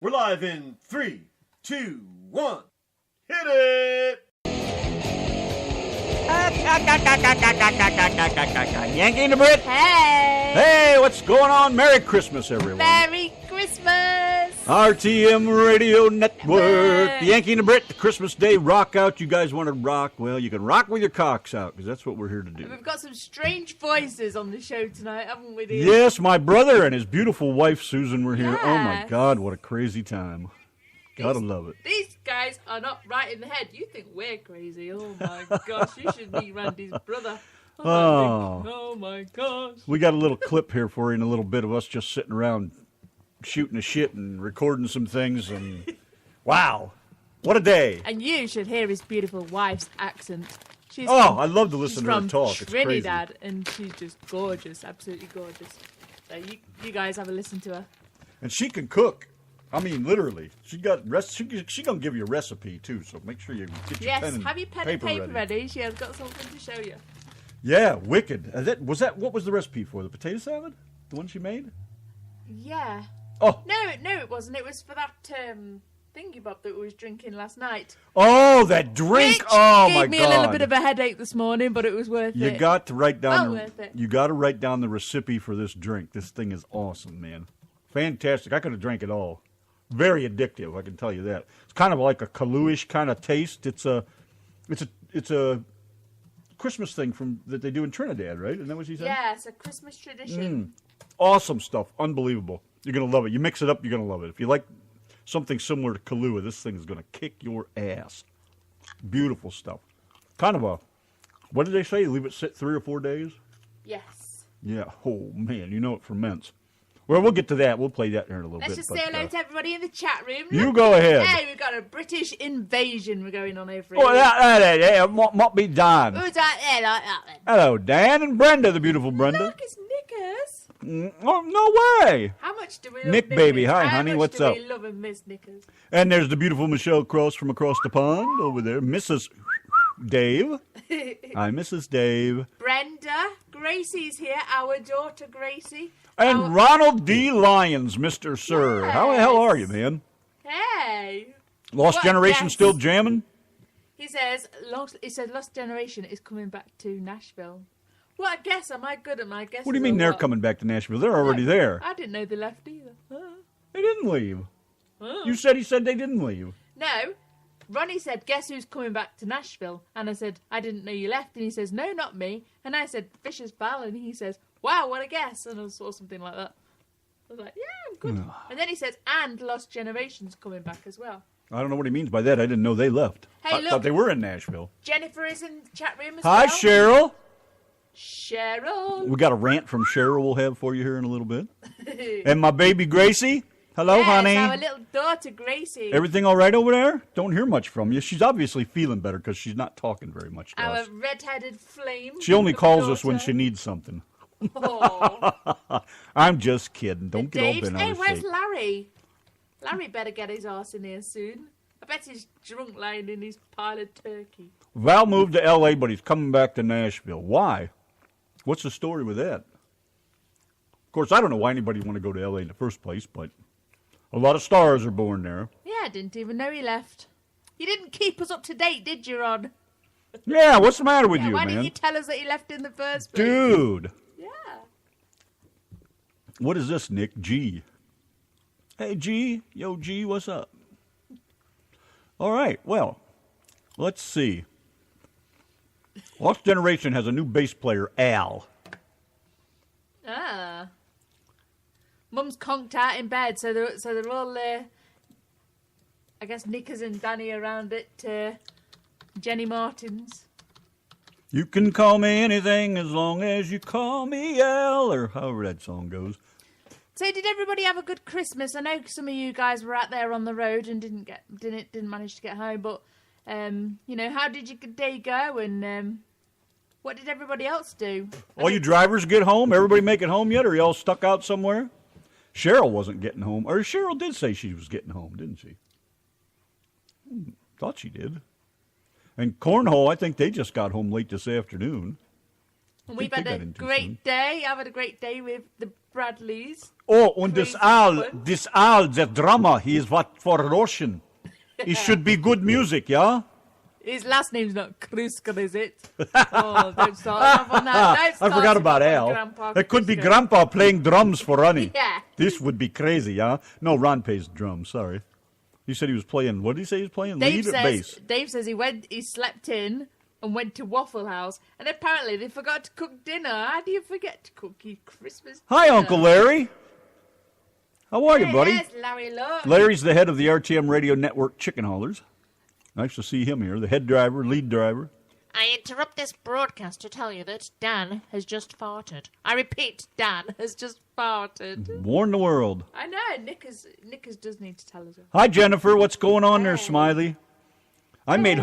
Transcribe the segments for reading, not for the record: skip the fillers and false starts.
We're live in 3, 2, 1. Hit it! Yanki and the Brit. Hey! Hey, what's going on? Merry Christmas, everyone. Merry Christmas! RTM Radio Network. The Yanki and the Brit, the Christmas Day rock out. You guys want to rock? Well, you can rock with your cocks out, because that's what we're here to do. We've got some strange voices on the show tonight, haven't we, dear? Yes, my brother and his beautiful wife, Susan, were here. Yes. Oh, my God, what a crazy time. Gotta love it. These guys are not right in the head. You think we're crazy. Oh, my gosh. You should meet Randy's brother. Oh, my gosh. We got a little clip here for you in a little bit of us just sitting around shooting a shit and recording some things. And wow, what a day. And you should hear his beautiful wife's accent. I love to listen to her talk. She's from Trinidad, and she's just gorgeous, absolutely gorgeous. So you guys have a listen to her. And she can cook. I mean, literally. She gonna give you a recipe too. So make sure you get your pen and have your pen and paper ready. She has got something to show you. Yeah, wicked. What was the recipe for? The potato salad? The one she made? Yeah. Oh. No, it wasn't. It was for that thingy bob that we was drinking last night. Oh, that drink! Which oh my God! Gave me a little bit of a headache this morning, but it was worth it. You got to write down. Worth it. You got to write down the recipe for this drink. This thing is awesome, man. Fantastic. I could have drank it all. Very addictive, I can tell you that. It's kind of like a Kahlua-ish kind of taste. It's a Christmas thing that they do in Trinidad, right? Isn't that what she said? Yeah, it's a Christmas tradition. Awesome stuff. Unbelievable. You're going to love it. You mix it up, you're going to love it. If you like something similar to Kahlua, this thing is going to kick your ass. Beautiful stuff. Kind of what did they say? Leave it sit 3 or 4 days? Yes. Yeah. Oh, man, you know it ferments. Well, we'll get to that. We'll play that here in a little bit. Let's just say hello to everybody in the chat room. You go ahead. Hey, we've got a British invasion going on over here. Oh, that might be Dan. Who's that there like that then? Hello, Dan and Brenda, the beautiful Brenda. Look, it's Knickers. Oh, no way. How much do we love Nick, Knickers? baby. Hi, honey. What's up? How much do we love and miss Knickers? And there's the beautiful Michelle Cross from across the pond over there. Mrs. Dave. Hi, Mrs. Dave. Brenda. Gracie's here, our daughter Gracie. And Ronald D. Lyons, Mr. Sir. Yes. How the hell are you, man? Hey. Lost Generation guess. still jamming? He said Lost Generation is coming back to Nashville. What a guess. Am I good at my guesses? What do you mean they're coming back to Nashville? They're already there. I didn't know they left either. They didn't leave. You said he said they didn't leave. No. Ronnie said, guess who's coming back to Nashville? And I said, I didn't know you left. And he says, no, not me. And I said, Fisher's Pal. And he says, wow, what a guess. And I saw something like that. I was like, yeah, I'm good. And then he says, and Lost Generation's coming back as well. I don't know what he means by that. I didn't know they left. Hey, I thought they were in Nashville. Jennifer is in the chat room as Hi, well. Cheryl. Cheryl. We got a rant from Cheryl we'll have for you here in a little bit. And my baby Gracie. Hello, yes, honey. our little daughter Gracie. Everything all right over there? Don't hear much from you. She's obviously feeling better because she's not talking very much to Our us. red-headed flame. She only of a calls us when daughter. she needs something. Oh. I'm just kidding. Don't And get all Dave's, bent hey, out of where's shape. Larry? Larry better get his arse in here soon. I bet he's drunk lying in his pile of turkey. Val moved to L.A., but he's coming back to Nashville. Why? What's the story with that? Of course, I don't know why anybody would want to go to L.A. in the first place, but a lot of stars are born there. Yeah, I didn't even know he left. You didn't keep us up to date, did you, Rod? Yeah, what's the matter with you, why man? didn't you tell us that he left in the first place? Dude. Yeah. What is this, Nick? G. Hey, G. Yo, G, what's up? All right, well, let's see. Lost Generation has a new bass player, Al. Ah. Mum's conked out in bed, so they're all, I guess, Knickers and Danny around at Jenny Martin's. You can call me anything as long as you call me Al, or however that song goes. So did everybody have a good Christmas? I know some of you guys were out there on the road and didn't manage to get home, but how did your day go, and what did everybody else do? All you drivers get home? Everybody make it home yet, or are you all stuck out somewhere? Cheryl wasn't getting home. Or Cheryl did say she was getting home, didn't she? Thought she did. And Cornhole, I think they just got home late this afternoon. And we've had a great day. I've had a great day with the Bradleys. Oh, and this Al, the drummer, he is what for Russian. It should be good music, yeah? His last name's not Kruska, is it? Oh, don't start off on that. I forgot about Al. It could be Grandpa playing drums for Ronnie. Yeah. This would be crazy, yeah? No, Ron plays drums, sorry. He said he was playing, what did he say he was playing? Lead or bass? Dave says he slept in and went to Waffle House, and apparently they forgot to cook dinner. How do you forget to cook your Christmas dinner? Hi, Uncle Larry. How are you, buddy? Yes, Larry, look. Larry's the head of the RTM Radio Network Chicken Haulers. Nice to see him here, the head driver, lead driver. I interrupt this broadcast to tell you that Dan has just farted. I repeat, Dan has just farted. Warn the world. I know, Nickers does need to tell us. Hi, Jennifer. What's going on there, Smiley? I made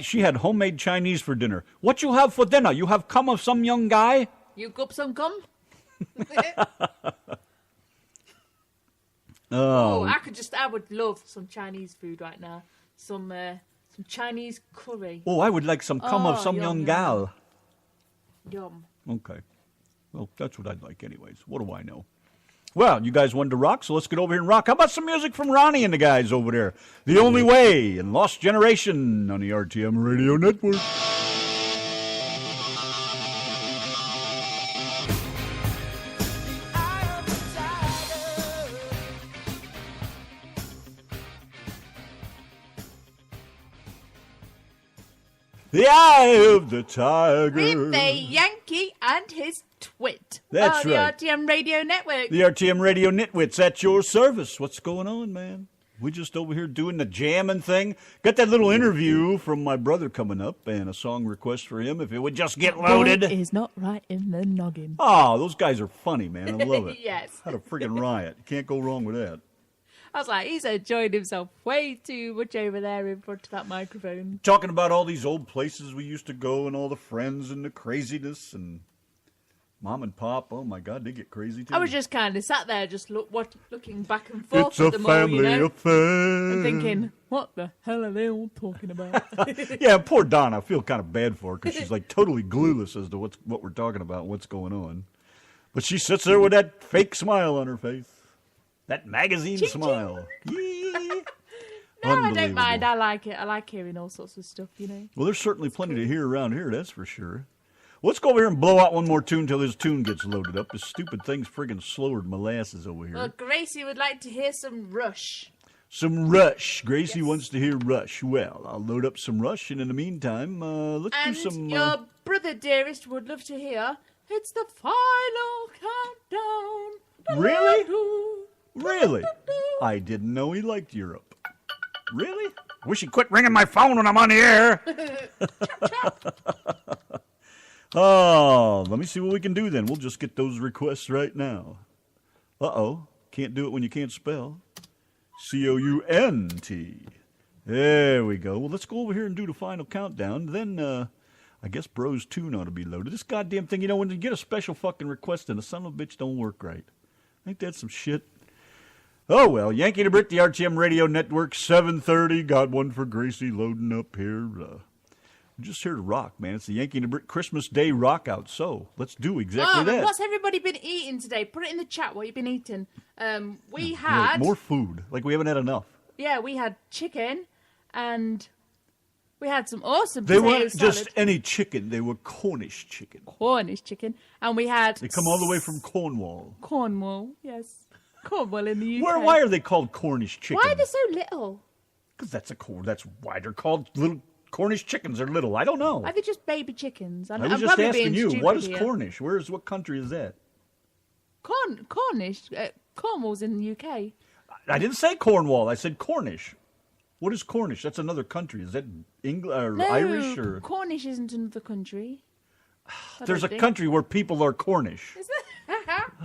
she had homemade Chinese for dinner. What you have for dinner? You have cum of some young guy? You got some cum? Oh, I would love some Chinese food right now. Some Chinese curry. Oh, I would like some cum of some young gal. Yum. Okay. Well, that's what I'd like anyways. What do I know? Well, you guys wanted to rock, so let's get over here and rock. How about some music from Ronnie and the guys over there? The Only Way and Lost Generation on the RTM Radio Network. The Eye of the Tiger. With the Yankee and his twit. That's right. The RTM Radio Network. The RTM Radio Nitwits at your service. What's going on, man? We just over here doing the jamming thing. Got that little interview from my brother coming up and a song request for him if it would just get loaded. It is not right in the noggin. Oh, those guys are funny, man. I love it. Yes. Had a friggin' riot. You can't go wrong with that. I was like, he's enjoying himself way too much over there in front of that microphone. Talking about all these old places we used to go and all the friends and the craziness and Mom and Pop. Oh, my God, they get crazy, too. I was just kind of sat there just looking back and forth it's at a them family all, affair. and thinking, what the hell are they all talking about? Yeah, poor Donna. I feel kind of bad for her because she's like totally clueless as to what we're talking about and what's going on. But she sits there with that fake smile on her face. That magazine smile. Yeah. No, I don't mind. I like it. I like hearing all sorts of stuff, you know. Well, there's certainly plenty to hear around here, that's for sure. Well, let's go over here and blow out one more tune until this tune gets loaded up. This stupid thing's friggin' slower than molasses over here. Well, Gracie would like to hear some Rush. Some Rush. Gracie wants to hear Rush. Well, I'll load up some Rush, and in the meantime, let's do some... And your brother, dearest, would love to hear It's the Final Countdown. Really? Really? I didn't know he liked Europe. Really? I wish he'd quit ringing my phone when I'm on the air. Oh, let me see what we can do then. We'll just get those requests right now. Uh-oh. Can't do it when you can't spell. C-O-U-N-T. There we go. Well, let's go over here and do the final countdown. Then, I guess Bro's tune ought to be loaded. This goddamn thing, you know, when you get a special fucking request and the son of a bitch don't work right. Ain't that some shit? Oh, well, Yankee to Brit, the RTM Radio Network, 7:30. Got one for Gracie loading up here. We're just here to rock, man. It's the Yankee to Brit Christmas Day rock out, so let's do exactly that. What's everybody been eating today? Put it in the chat what you've been eating. We had... more food, like we haven't had enough. Yeah, we had chicken, and we had some awesome They potato weren't salad. just any chicken. They were Cornish chicken. Cornish chicken. And we had... They come all the way from Cornwall. Cornwall, yes. Cornwall in the UK. Why are they called Cornish chicken? Why are they so little? Because that's why they're called little Cornish chickens. Are little. I don't know. Are they just baby chickens? I was just asking you. What is Cornish? What country is that? Cornish. Cornwall's in the UK. I didn't say Cornwall. I said Cornish. What is Cornish? That's another country. Is that English or No, Irish or? Cornish isn't another country. There's a country where people are Cornish. Is it?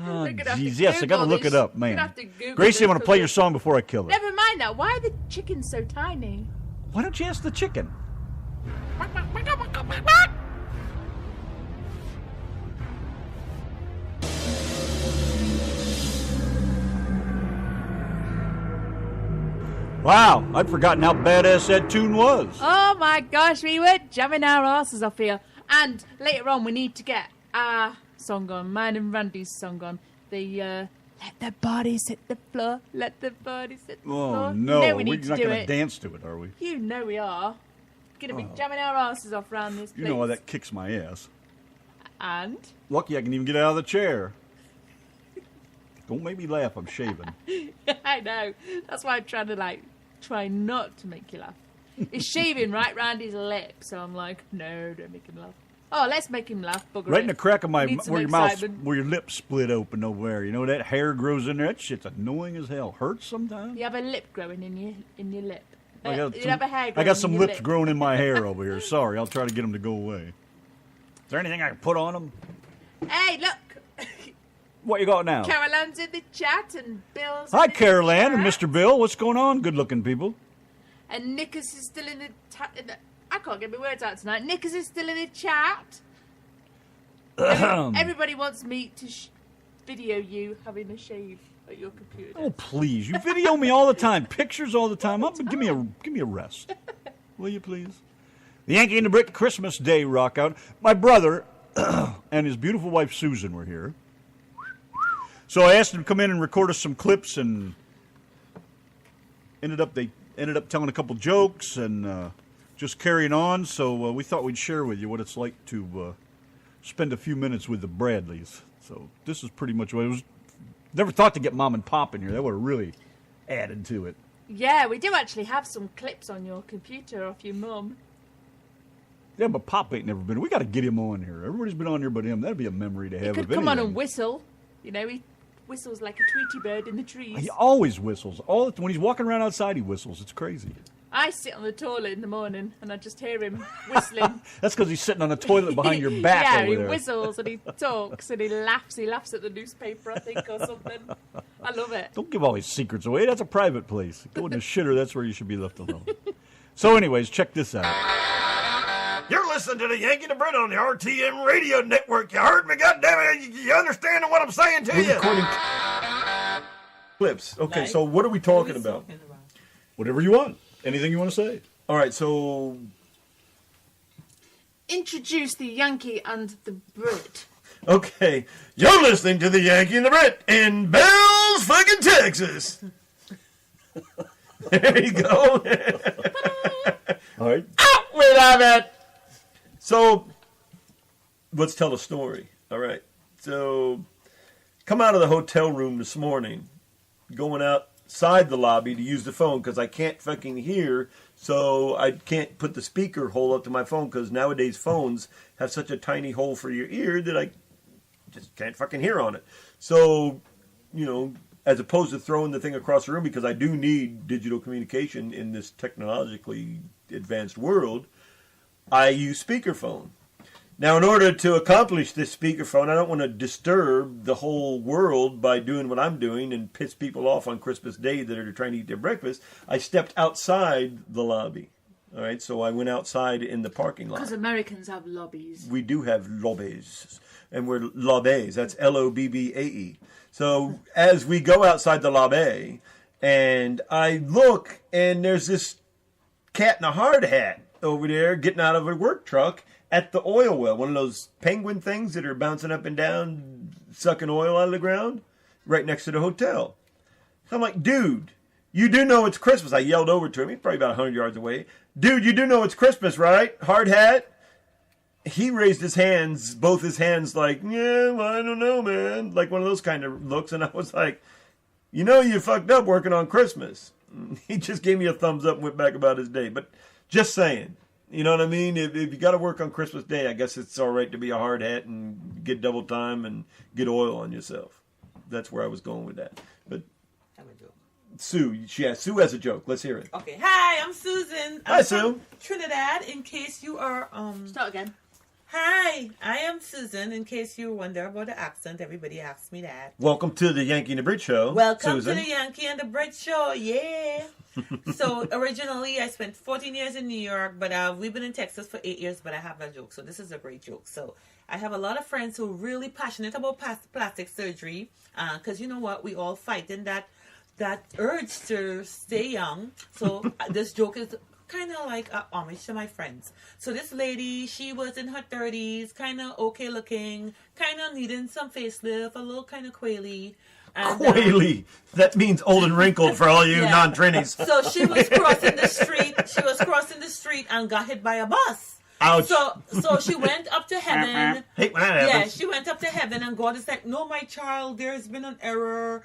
Oh, jeez. Yes, I got to look it up, man. Gracie, I'm I'm going to play your song before I kill it. Never mind that. Why are the chickens so tiny? Why don't you ask the chicken? Wow, I'd forgotten how badass that tune was. Oh my gosh, we were jamming our asses off here. And later on, we need to get our song on, mine and Randy's song on. The let the bodies hit the floor, let the bodies hit the floor. Oh, no. You know we We're need to not do going to it. dance to it, are we? You know we are. Going to be jamming our asses off round this place. You know how that kicks my ass. And? Lucky I can even get out of the chair. Don't make me laugh. I'm shaving. I know. That's why I'm trying to, try not to make you laugh. He's shaving right round his lip, so I'm like, no, don't make him laugh. Oh, let's make him laugh, bugger Right it. in the crack of my Need some where your mouth, excitement. where your lips split open over there. You know that hair grows in there. That shit's annoying as hell. Hurts sometimes. You have a lip growing in your lip. I got You some- have a hair I growing got in some your lips lip. growing in my hair over here. Sorry, I'll try to get them to go away. Is there anything I can put on them? Hey, look! What you got now? Carol Ann's in the chat and Bill's Hi, in the Carol Ann and chat. Mr. Bill. What's going on? Good-looking people. And Nickers is still in the I can't get my words out tonight. Nickers is still in the chat. Everybody wants me to video you having a shave at your computer. Oh, please. You video me all the time. Pictures all the time. Give me a rest. Will you, please? The Yankee and the Brit Christmas Day rock out. My brother and his beautiful wife, Susan, were here. So I asked them to come in and record us some clips, and they ended up telling a couple jokes and just carrying on. So we thought we'd share with you what it's like to spend a few minutes with the Bradleys. So this is pretty much what it was. Never thought to get Mom and Pop in here. That would have really added to it. Yeah, we do actually have some clips on your computer of your mum. Yeah, but Pop ain't never been. We got to get him on here. Everybody's been on here but him. That'd be a memory to have. He could of come on anything. and whistle. You know, he whistles like a Tweety bird in the trees. He always whistles. When he's walking around outside, he whistles. It's crazy. I sit on the toilet in the morning and I just hear him whistling. That's because he's sitting on a toilet behind your back yeah, over he there. whistles and he talks and he laughs. He laughs at the newspaper, I think, or something. I love it. Don't give all his secrets away. That's a private place. Go in the shitter. That's where you should be left alone. So anyways, check this out. You're listening to the Yankee and the Brit on the RTM radio network. You heard me, goddammit. You understand what I'm saying to you? Recording Clips. Okay, so what are we talking about? whatever you want. Anything you want to say. All right, so Introduce the Yankee and the Brit. okay, you're listening to the Yankee and the Brit in Bells, fucking Texas. There you go. All right. Out with it. So, let's tell a story. All right. So, come out of the hotel room this morning, going outside the lobby to use the phone because I can't fucking hear. So I can't put the speaker hole up to my phone because nowadays phones have such a tiny hole for your ear that I just can't fucking hear on it. So, you know, as opposed to throwing the thing across the room, because I do need digital communication in this technologically advanced world, I use speakerphone. Now, in order to accomplish this speakerphone, I don't want to disturb the whole world by doing what I'm doing and piss people off on Christmas Day that are trying to eat their breakfast. I stepped outside the lobby. All right, so I went outside in the parking lot. Because Americans have lobbies. We do have lobbies, and we're lobbies. That's Lobbae. So as we go outside the lobby, and I look, and there's this cat in a hard hat over there getting out of a work truck at the oil well, one of those penguin things that are bouncing up and down, sucking oil out of the ground, right next to the hotel. So I'm like, dude, you do know it's Christmas. I yelled over to him. He's probably about 100 yards away. Dude, you do know it's Christmas, right? Hard hat. He raised his hands, both his hands, like, yeah, well, I don't know, man. Like one of those kind of looks. And I was like, you know you fucked up working on Christmas. He just gave me a thumbs up and went back about his day. But just saying. You know what I mean? If you got to work on Christmas Day, I guess it's all right to be a hard hat and get double time and get oil on yourself. That's where I was going with that. But Have a joke. Sue, Sue has a joke. Let's hear it. Okay. Hi, I'm Susan. Hi, I'm Sue. from Trinidad. In case you are Start again. Hi, I am Susan. In case you wonder about the accent, everybody asks me that. Welcome to the Yankee and the Brit Show. Welcome Susan. to the Yankee and the Brit Show. Yeah. So originally I spent 14 years in New York, but we've been in Texas for 8 years, but I have a joke. So this is a great joke. So I have a lot of friends who are really passionate about plastic surgery because you know what? We all fight in that urge to stay young. So this joke is kind of like a homage to my friends. So this lady, she was in her 30s, kind of okay looking, kind of needing some facelift, a little kind of quaily. And, Quaily. That means old and wrinkled for all you Yeah. non-Trinis. So she was crossing the street. She was crossing the street and got hit by a bus. Ouch. So she went up to heaven. Hate when that Yeah, happens. she went up to heaven, and God is like, "No, my child, there's been an error.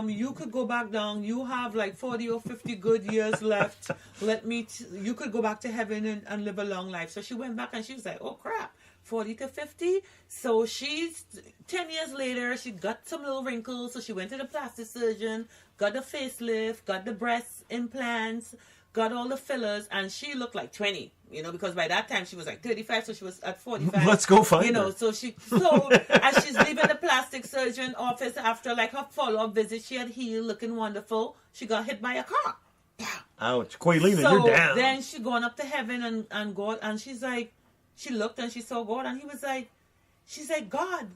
You could go back down. You have like 40 or 50 good years left. You could go back to heaven and live a long life." So she went back, and she was like, "Oh crap, 40 to 50." So she's 10 years later. She got some little wrinkles, so she went to the plastic surgeon, got the facelift, got the breast implants, got all the fillers, and she looked like 20. Because by that time she was like 35, so she was at 45. Let's go find her. So as she's leaving the plastic surgeon office after like her follow-up visit, she had healed, looking wonderful. She got hit by a car. Ouch. Quailina, So you're down. then she going up to heaven and God, and she's like, she looked and she saw God, and she's like, "God,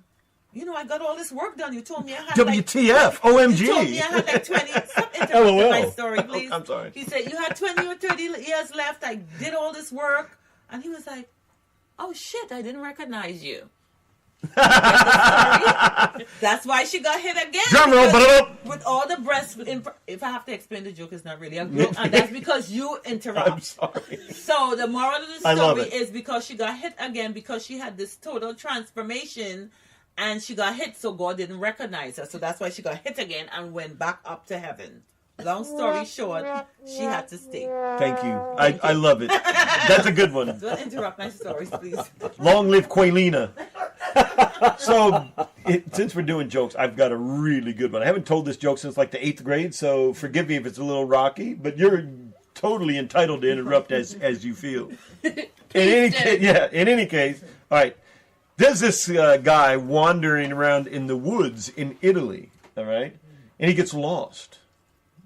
I got all this work done. You told me I had WTF. OMG. You told me I had like 20. Stop interrupting LOL. my story, please. I'm sorry. He said, you had 20 or 30 years left. I did all this work. And he was like, "Oh, shit, I didn't recognize you." That's why she got hit again. Drum roll, because with all the breasts. If I have to explain the joke, it's not really a joke. And that's because you interrupt. I'm sorry. So the moral of the I love story it. is because she got hit again because she had this total transformation. And she got hit, so God didn't recognize her. So that's why she got hit again and went back up to heaven. Long story short, she had to stay. Thank you. I love it. That's a good one. Don't interrupt my stories, please. Long live Quailina. So, since we're doing jokes, I've got a really good one. I haven't told this joke since like the 8th grade, so forgive me if it's a little rocky, but you're totally entitled to interrupt as you feel. In any case, all right. There's this guy wandering around in the woods in Italy, all right? And he gets lost.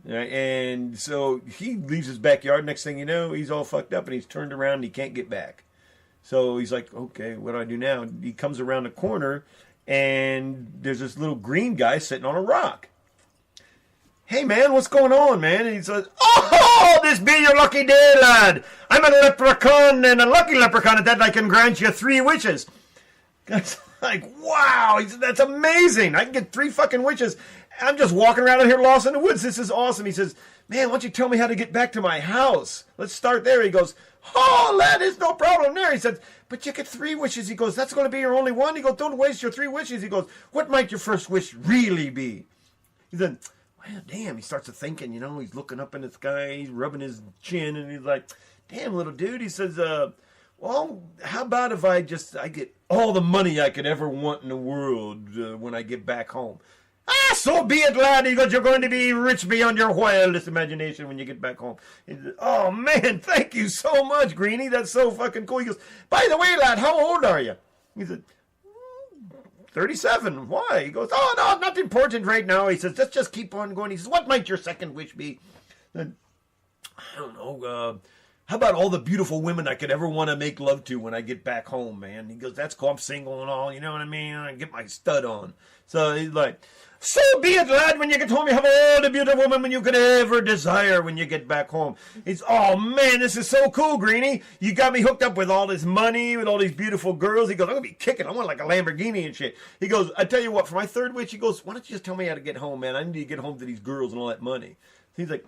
Right? And so he leaves his backyard. Next thing you know, he's all fucked up and he's turned around and he can't get back. So he's like, okay, what do I do now? He comes around the corner and there's this little green guy sitting on a rock. "Hey, man, what's going on, man?" And he says, "Oh, this be your lucky day, lad. I'm a leprechaun and a lucky leprechaun at that I can grant you 3 wishes." Guy's like, "Wow, he said, that's amazing. I can get 3 fucking wishes. I'm just walking around out here lost in the woods. This is awesome." He says, "Man, why don't you tell me how to get back to my house? Let's start there." He goes, "Oh, lad, there's no problem there." He says, "But you get 3 wishes." He goes, "That's going to be your only one?" He goes, "Don't waste your 3 wishes." He goes, "What might your first wish really be?" He said, "Well, damn." He starts to thinking, he's looking up in the sky, he's rubbing his chin, and he's like, "Damn, little dude." He says, "Well, how about if I get all the money I could ever want in the world when I get back home?" "Ah, so be it, lad." He goes, "You're going to be rich beyond your wildest imagination when you get back home." He says, "Oh, man, thank you so much, Greenie. That's so fucking cool." He goes, "By the way, lad, how old are you?" He said, 37. "Why?" He goes, "Oh, no, not important right now." He says, just keep on going." He says, "What might your second wish be?" Then, "I don't know, how about all the beautiful women I could ever want to make love to when I get back home, man?" He goes, "That's cool. I'm single and all, you know what I mean? I get my stud on." So he's like, "So be it, lad. When you get home, you have all the beautiful women you could ever desire when you get back home." He's, "Oh, man, this is so cool, Greenie. You got me hooked up with all this money, with all these beautiful girls." He goes, "I'm going to be kicking. I want like a Lamborghini and shit." He goes, "I tell you what, for my third wish," he goes, "why don't you just tell me how to get home, man? I need to get home to these girls and all that money." He's like,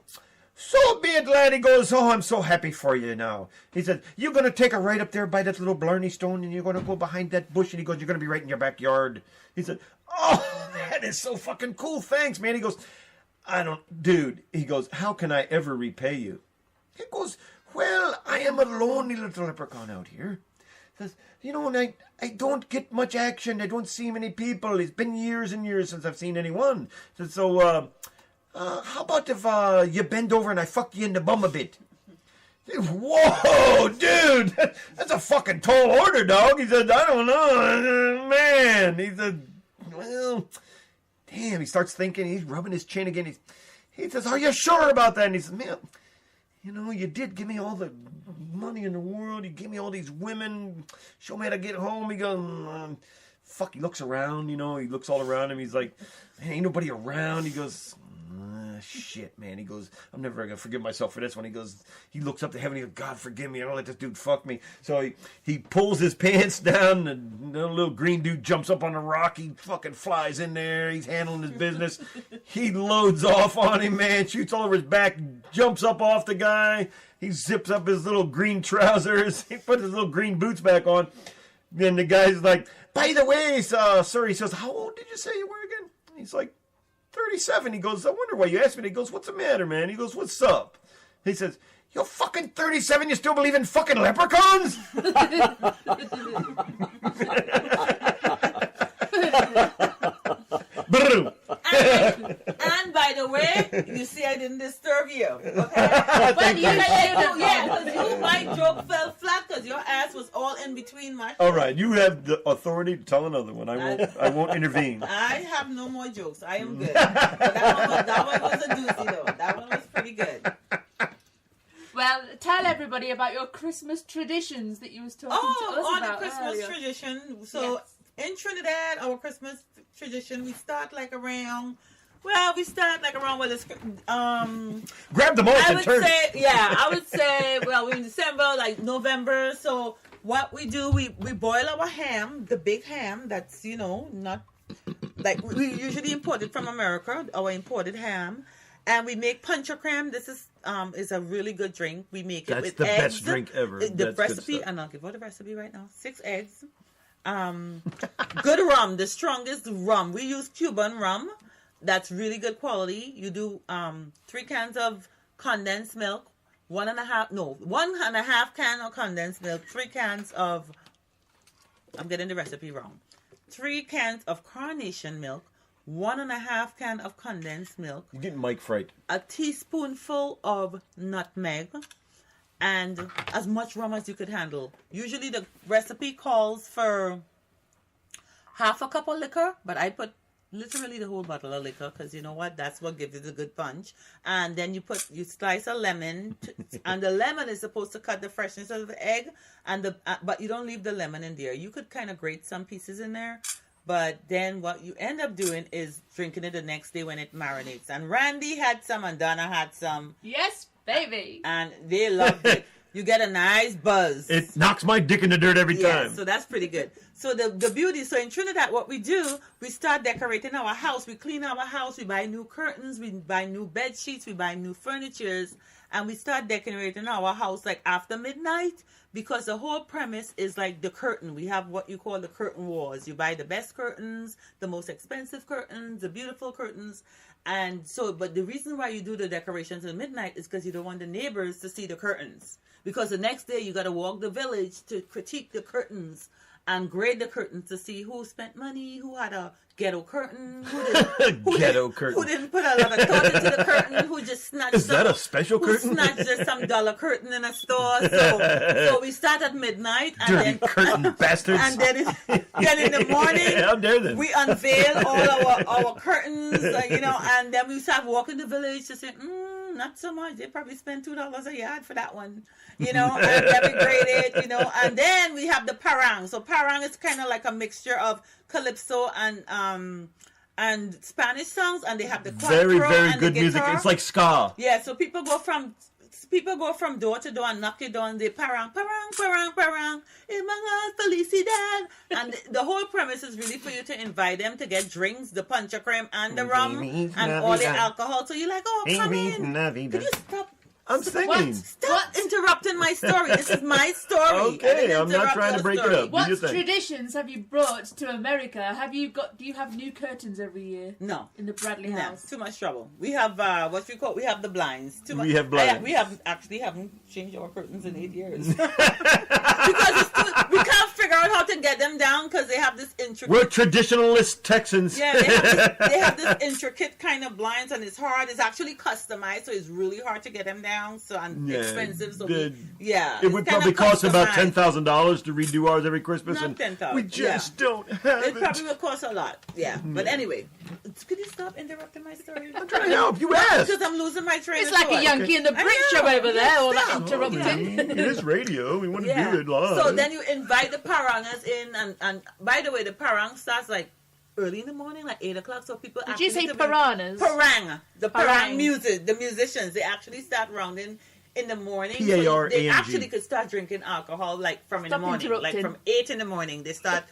"So be it, lad." He goes, "Oh, I'm so happy for you now." He said, "You're going to take a right up there by that little Blarney Stone and you're going to go behind that bush." And he goes, "You're going to be right in your backyard." He said, "Oh, that is so fucking cool. Thanks, man." He goes, "Dude," he goes, "how can I ever repay you?" He goes, "Well, I am a lonely little leprechaun out here." He says, "And I don't get much action. I don't see many people. It's been years and years since I've seen anyone. He says, so, how about if you bend over and I fuck you in the bum a bit?" "Whoa, dude, that's a fucking tall order, dog." He said, "I don't know, man." He said, "Well, damn." He starts thinking. He's rubbing his chin again. He says, "Are you sure about that?" And he says, "Man, you did give me all the money in the world. You gave me all these women. Show me how to get home." He goes, fuck. He looks around, he looks all around him. He's like, "Man, ain't nobody around." He goes, Shit, man. He goes, I'm never going to forgive myself for this one. He goes, he looks up to heaven. He goes, God, forgive me. I don't let this dude fuck me. So he pulls his pants down, and the little green dude jumps up on a rock. He fucking flies in there. He's handling his business. He loads off on him, man, shoots all over his back, jumps up off the guy. He zips up his little green trousers. He puts his little green boots back on. Then the guy's like, by the way, sir, he says, how old did you say you were again? He's like, 37. He goes, I wonder why you asked me. He goes, what's the matter, man? He goes, what's up? He says, you're fucking 37. You still believe in fucking leprechauns? And by the way, you see, I didn't disturb you. Okay? But because my joke fell flat because your ass was all in between my. All right, you have the authority to tell another one. I won't intervene. I have no more jokes. I am good. But that one was a doozy though. That one was pretty good. Well, tell everybody about your Christmas traditions that you was talking to us about the Christmas earlier. tradition. So in Trinidad, our Christmas tradition, we start like around. Well, we start like around with grab the most I and would turn. I would say, well, we're in December, like November. So what we do, we boil our ham, the big ham. That's not like we usually import it from America. Our imported ham. And we make puncher creme. This is a really good drink. We make it with eggs. That's the best drink ever. The recipe, and I'll give out the recipe right now. 6 eggs. Good rum, the strongest rum. We use Cuban rum. That's really good quality. You do 3 cans of condensed milk, 1.5 can of condensed milk, 3 cans of, I'm getting the recipe wrong, 3 cans of carnation milk, 1.5 can of condensed milk. You're getting Mike fright. A teaspoonful of nutmeg, and as much rum as you could handle. Usually the recipe calls for half a cup of liquor, but I put literally the whole bottle of liquor because you know what? That's what gives it a good punch. And then you slice a lemon, and the lemon is supposed to cut the freshness of the egg, and but you don't leave the lemon in there. You could kind of grate some pieces in there. But then what you end up doing is drinking it the next day when it marinates. And Randy had some and Donna had some. Yes, baby. And they loved it. You get a nice buzz. It knocks my dick in the dirt every time. So that's pretty good. So the beauty, so in Trinidad, what we do, we start decorating our house. We clean our house. We buy new curtains. We buy new bed sheets. We buy new furnitures. And we start decorating our house like after midnight. Because the whole premise is like the curtain. We have what you call the curtain wars. You buy the best curtains, the most expensive curtains, the beautiful curtains. And so, but the reason why you do the decorations at midnight is because you don't want the neighbors to see the curtains. Because the next day you got to walk the village to critique the curtains and grade the curtains to see who spent money, who had a ghetto curtain, who didn't put a lot of thought into the curtain, who just snatched. Is that a special curtain? Snatched just some dollar curtain in a store. So we start at midnight, and dirty curtain bastards. And then in the morning, how dare them? We unveil all our curtains, and then we start walking the village to say, not so much. They probably spent $2 a yard for that one, and then we grade it, and then we have the parang. So parang is kind of like a mixture of calypso and Spanish songs, and they have the very, very and good music. It's like ska. Yeah, so people go from door to door and knock your door and they parang, parang, parang, parang, felicidad. And the whole premise is really for you to invite them to get drinks, the puncher creme and the rum and all the alcohol. So you're like, oh, come in. Could you stop? I'm singing. Stop interrupting my story. This is my story. Okay, I'm not trying to break it up. What traditions have you brought to America? Do you have new curtains every year? No. In the Bradley house? Too much trouble. We have we have the blinds. We have blinds. We haven't changed our curtains in 8 years. Because we can't figure out how to get them down because they have this intricate. We're traditionalist Texans. Yeah, they have this intricate kind of blinds, and it's hard. It's actually customized, so it's really hard to get them down. Expensive. So it would probably cost about $10,000 to redo ours every Christmas, Not and $10,000. we just don't have it. Probably would cost a lot. Yeah, but anyway, could you stop interrupting my story? I'm trying to help. You asked. Because I'm losing my train. It's like a Yanki and the Brit show over there, all that interrupting. It is radio. We want to do it live. So then you invite the parangas in, and by the way, the parang starts like early in the morning, like 8 o'clock. So people Did you say to be- piranhas? Parang. The Parang. parang music, the musicians, they actually start rounding in the morning. So P-A-R-A-N-G. they actually could start drinking alcohol like from in the Stop morning. Like interrupting. from 8 in the morning. They start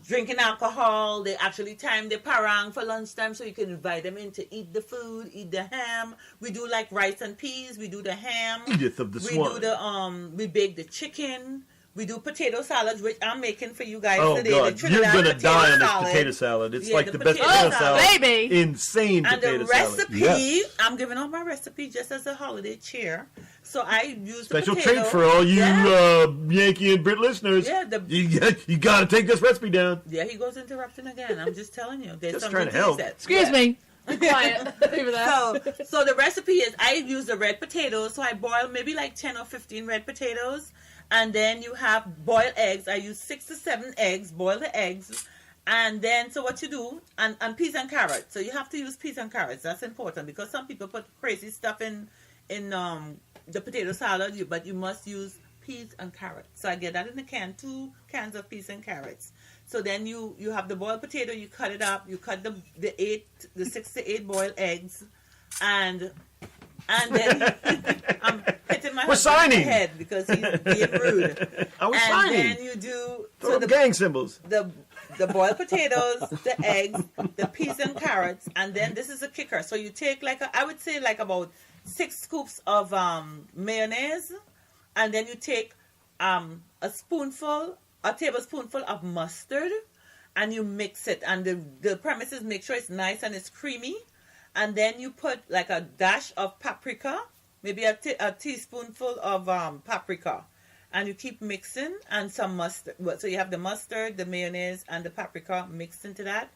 drinking alcohol. They actually time the parang for lunchtime so you can invite them in to eat the food, eat the ham. We do like rice and peas. We do the ham. Edith of the We Swan. do the we bake the chicken. We do potato salad, which I'm making for you guys Oh today. God, The you're Trinidad gonna potato die on this salad. potato salad. It's Yeah, like the the best potato potato salad. salad. Baby. Insane And potato the salad. recipe, Yes. I'm giving out my recipe just as a holiday cheer. So I use Special the potato. treat for all you Yeah, Yankee and Brit listeners. Yeah, you got to take this recipe down. yeah, he goes interrupting again. I'm just telling you. There's Just something trying to help. that. Excuse Yeah. me. Be quiet over there. So the recipe is I use the red potatoes. So I boil maybe like 10 or 15 red potatoes. And then you have boiled eggs. I use 6 to 7 eggs, boil the eggs. And then, so what you do, and peas and carrots. So you have to use peas and carrots. That's important because some people put crazy stuff in the potato salad, but you must use peas and carrots. So I get that in a can, 2 cans of peas and carrots. So then you have the boiled potato, you cut it up, you cut the 6 to 8 boiled eggs, and then I'm hitting my We're husband in the signing. head because he's being rude. I was And signing. then you do Throw them gang symbols. the boiled potatoes, the eggs, the peas and carrots, and then this is a kicker. So you take I would say about 6 scoops of mayonnaise, and then you take a tablespoonful of mustard, and you mix it. And the premise is make sure it's nice and it's creamy. And then you put like a dash of paprika, maybe a teaspoonful of paprika. And you keep mixing, and some mustard. So you have the mustard, the mayonnaise, and the paprika mixed into that,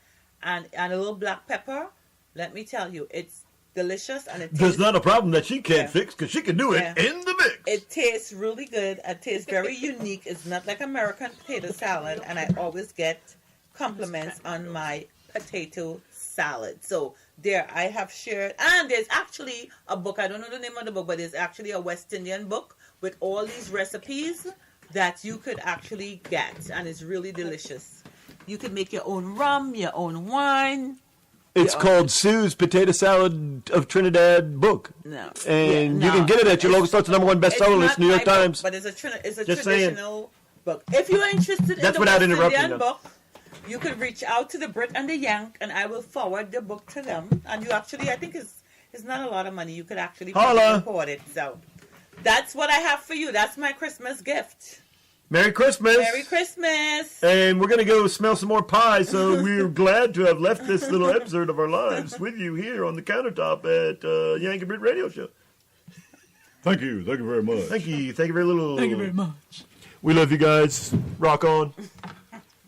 and a little black pepper. Let me tell you, it's delicious, and it There's tastes, not a problem that she can't Yeah. fix because she can do it Yeah. in the mix. it tastes really good. It tastes very unique. It's not like American potato salad, and I always get compliments on my potato salad. So there, I have shared, and there's actually a book. I don't know the name of the book, but there's actually a West Indian book with all these recipes that you could actually get, and it's really delicious. You can make your own rum, your own wine. It's called Sue's Potato Salad of Trinidad book. No, And Yeah, you can no. get it at your local store. It's the #1 It's bestseller not list, New York my book, Times. but it's a Just saying. traditional book. If you're interested in That's the without West interrupting Indian them. book, you could reach out to the Brit and the Yank, and I will forward the book to them. And you actually, I think it's not a lot of money. You could actually Holla. afford it. So that's what I have for you. That's my Christmas gift. Merry Christmas. Merry Christmas. And we're going to go smell some more pie, so we're glad to have left this little episode of our lives with you here on the countertop at Yankee Brit Radio Show. Thank you very much. Thank you. Thank you very little. Thank you very much. We love you guys. Rock on.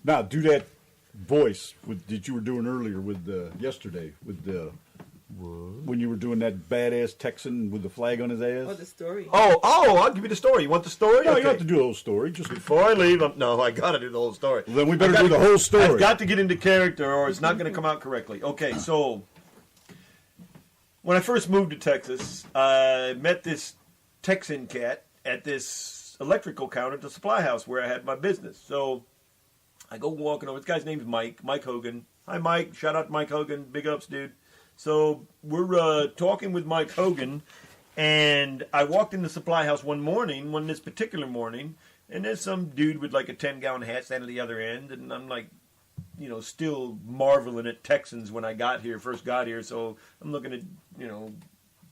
Now do that voice that you were doing earlier with yesterday with when you were doing that badass Texan with the flag on his Oh, ass. the story. Oh, I'll give you the story. You want the story? No, you Okay. don't have to do the whole story. Just Before I leave, no, I got to do the whole story. Well, then we better I do gotta- the whole story. I've got to get into character or it's not going to come out correctly. Okay, so when I first moved to Texas, I met this Texan cat at this electrical counter at the supply house where I had my business. So I go walking over. This guy's name's Mike Hogan. Hi, Mike. Shout out to Mike Hogan. Big ups, dude. So we're talking with Mike Hogan, and I walked in the supply house this particular morning, and there's some dude with like a 10-gallon hat standing at the other end, and I'm like, still marveling at Texans when I first got here. So I'm looking at,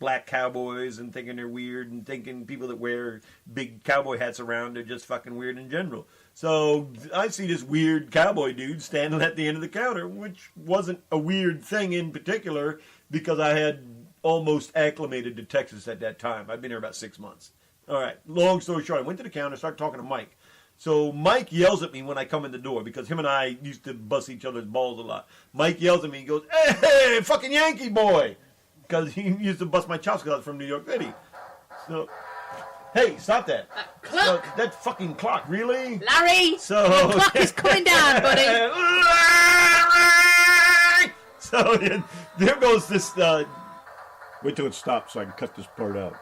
black cowboys and thinking they're weird and thinking people that wear big cowboy hats around are just fucking weird in general. So I see this weird cowboy dude standing at the end of the counter, which wasn't a weird thing in particular because I had almost acclimated to Texas at that time. I'd been here about 6 months. All right, long story short, I went to the counter, started talking to Mike. So Mike yells at me when I come in the door because him and I used to bust each other's balls a lot. Mike yells at me, he goes, "Hey, fucking Yankee boy!" Because he used to bust my chops because I was from New York City. So, hey, stop that. Clock! That fucking clock, really? Larry! So Your clock is coming down, buddy. So there goes this. Wait till it stops so I can cut this part out.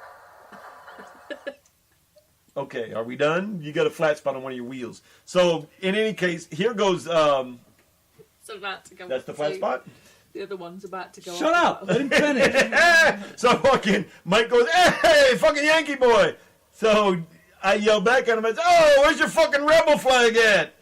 Okay, are we done? You got a flat spot on one of your wheels. So in any case, here goes. So about to go. That's the flat spot? The other one's about to go. Shut up! Let him finish. So fucking Mike goes, hey, fucking Yankee boy. So I yell back at him, I say, oh, where's your fucking rebel flag at?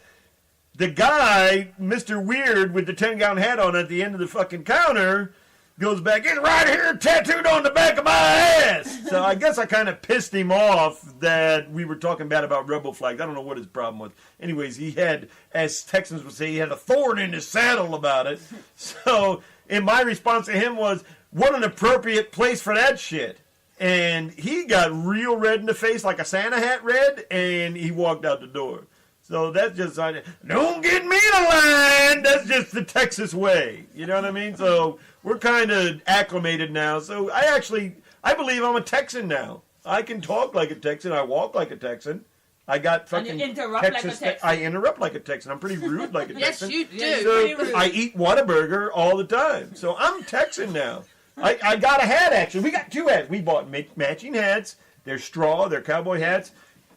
The guy, Mr. Weird, with the 10-gallon hat on at the end of the fucking counter, goes back, it's right here tattooed on the back of my ass. So I guess I kind of pissed him off that we were talking bad about rebel flags. I don't know what his problem was. Anyways, he had, as Texans would say, he had a thorn in his saddle about it. So, and my response to him was, what an appropriate place for that shit. And he got real red in the face, like a Santa hat red, and he walked out the door. So that's just, don't get me to line. That's just the Texas way. You know what I mean? So we're kind of acclimated now. So I believe I'm a Texan now. I can talk like a Texan. I walk like a Texan. I got fucking and you interrupt Texas. like a Texan. I interrupt like a Texan. I'm pretty rude like a Yes, Texan. you do. Yeah, So I eat Whataburger all the time. So I'm Texan now. I got a hat, actually. We got 2 hats. We bought matching hats. They're straw. They're cowboy hats.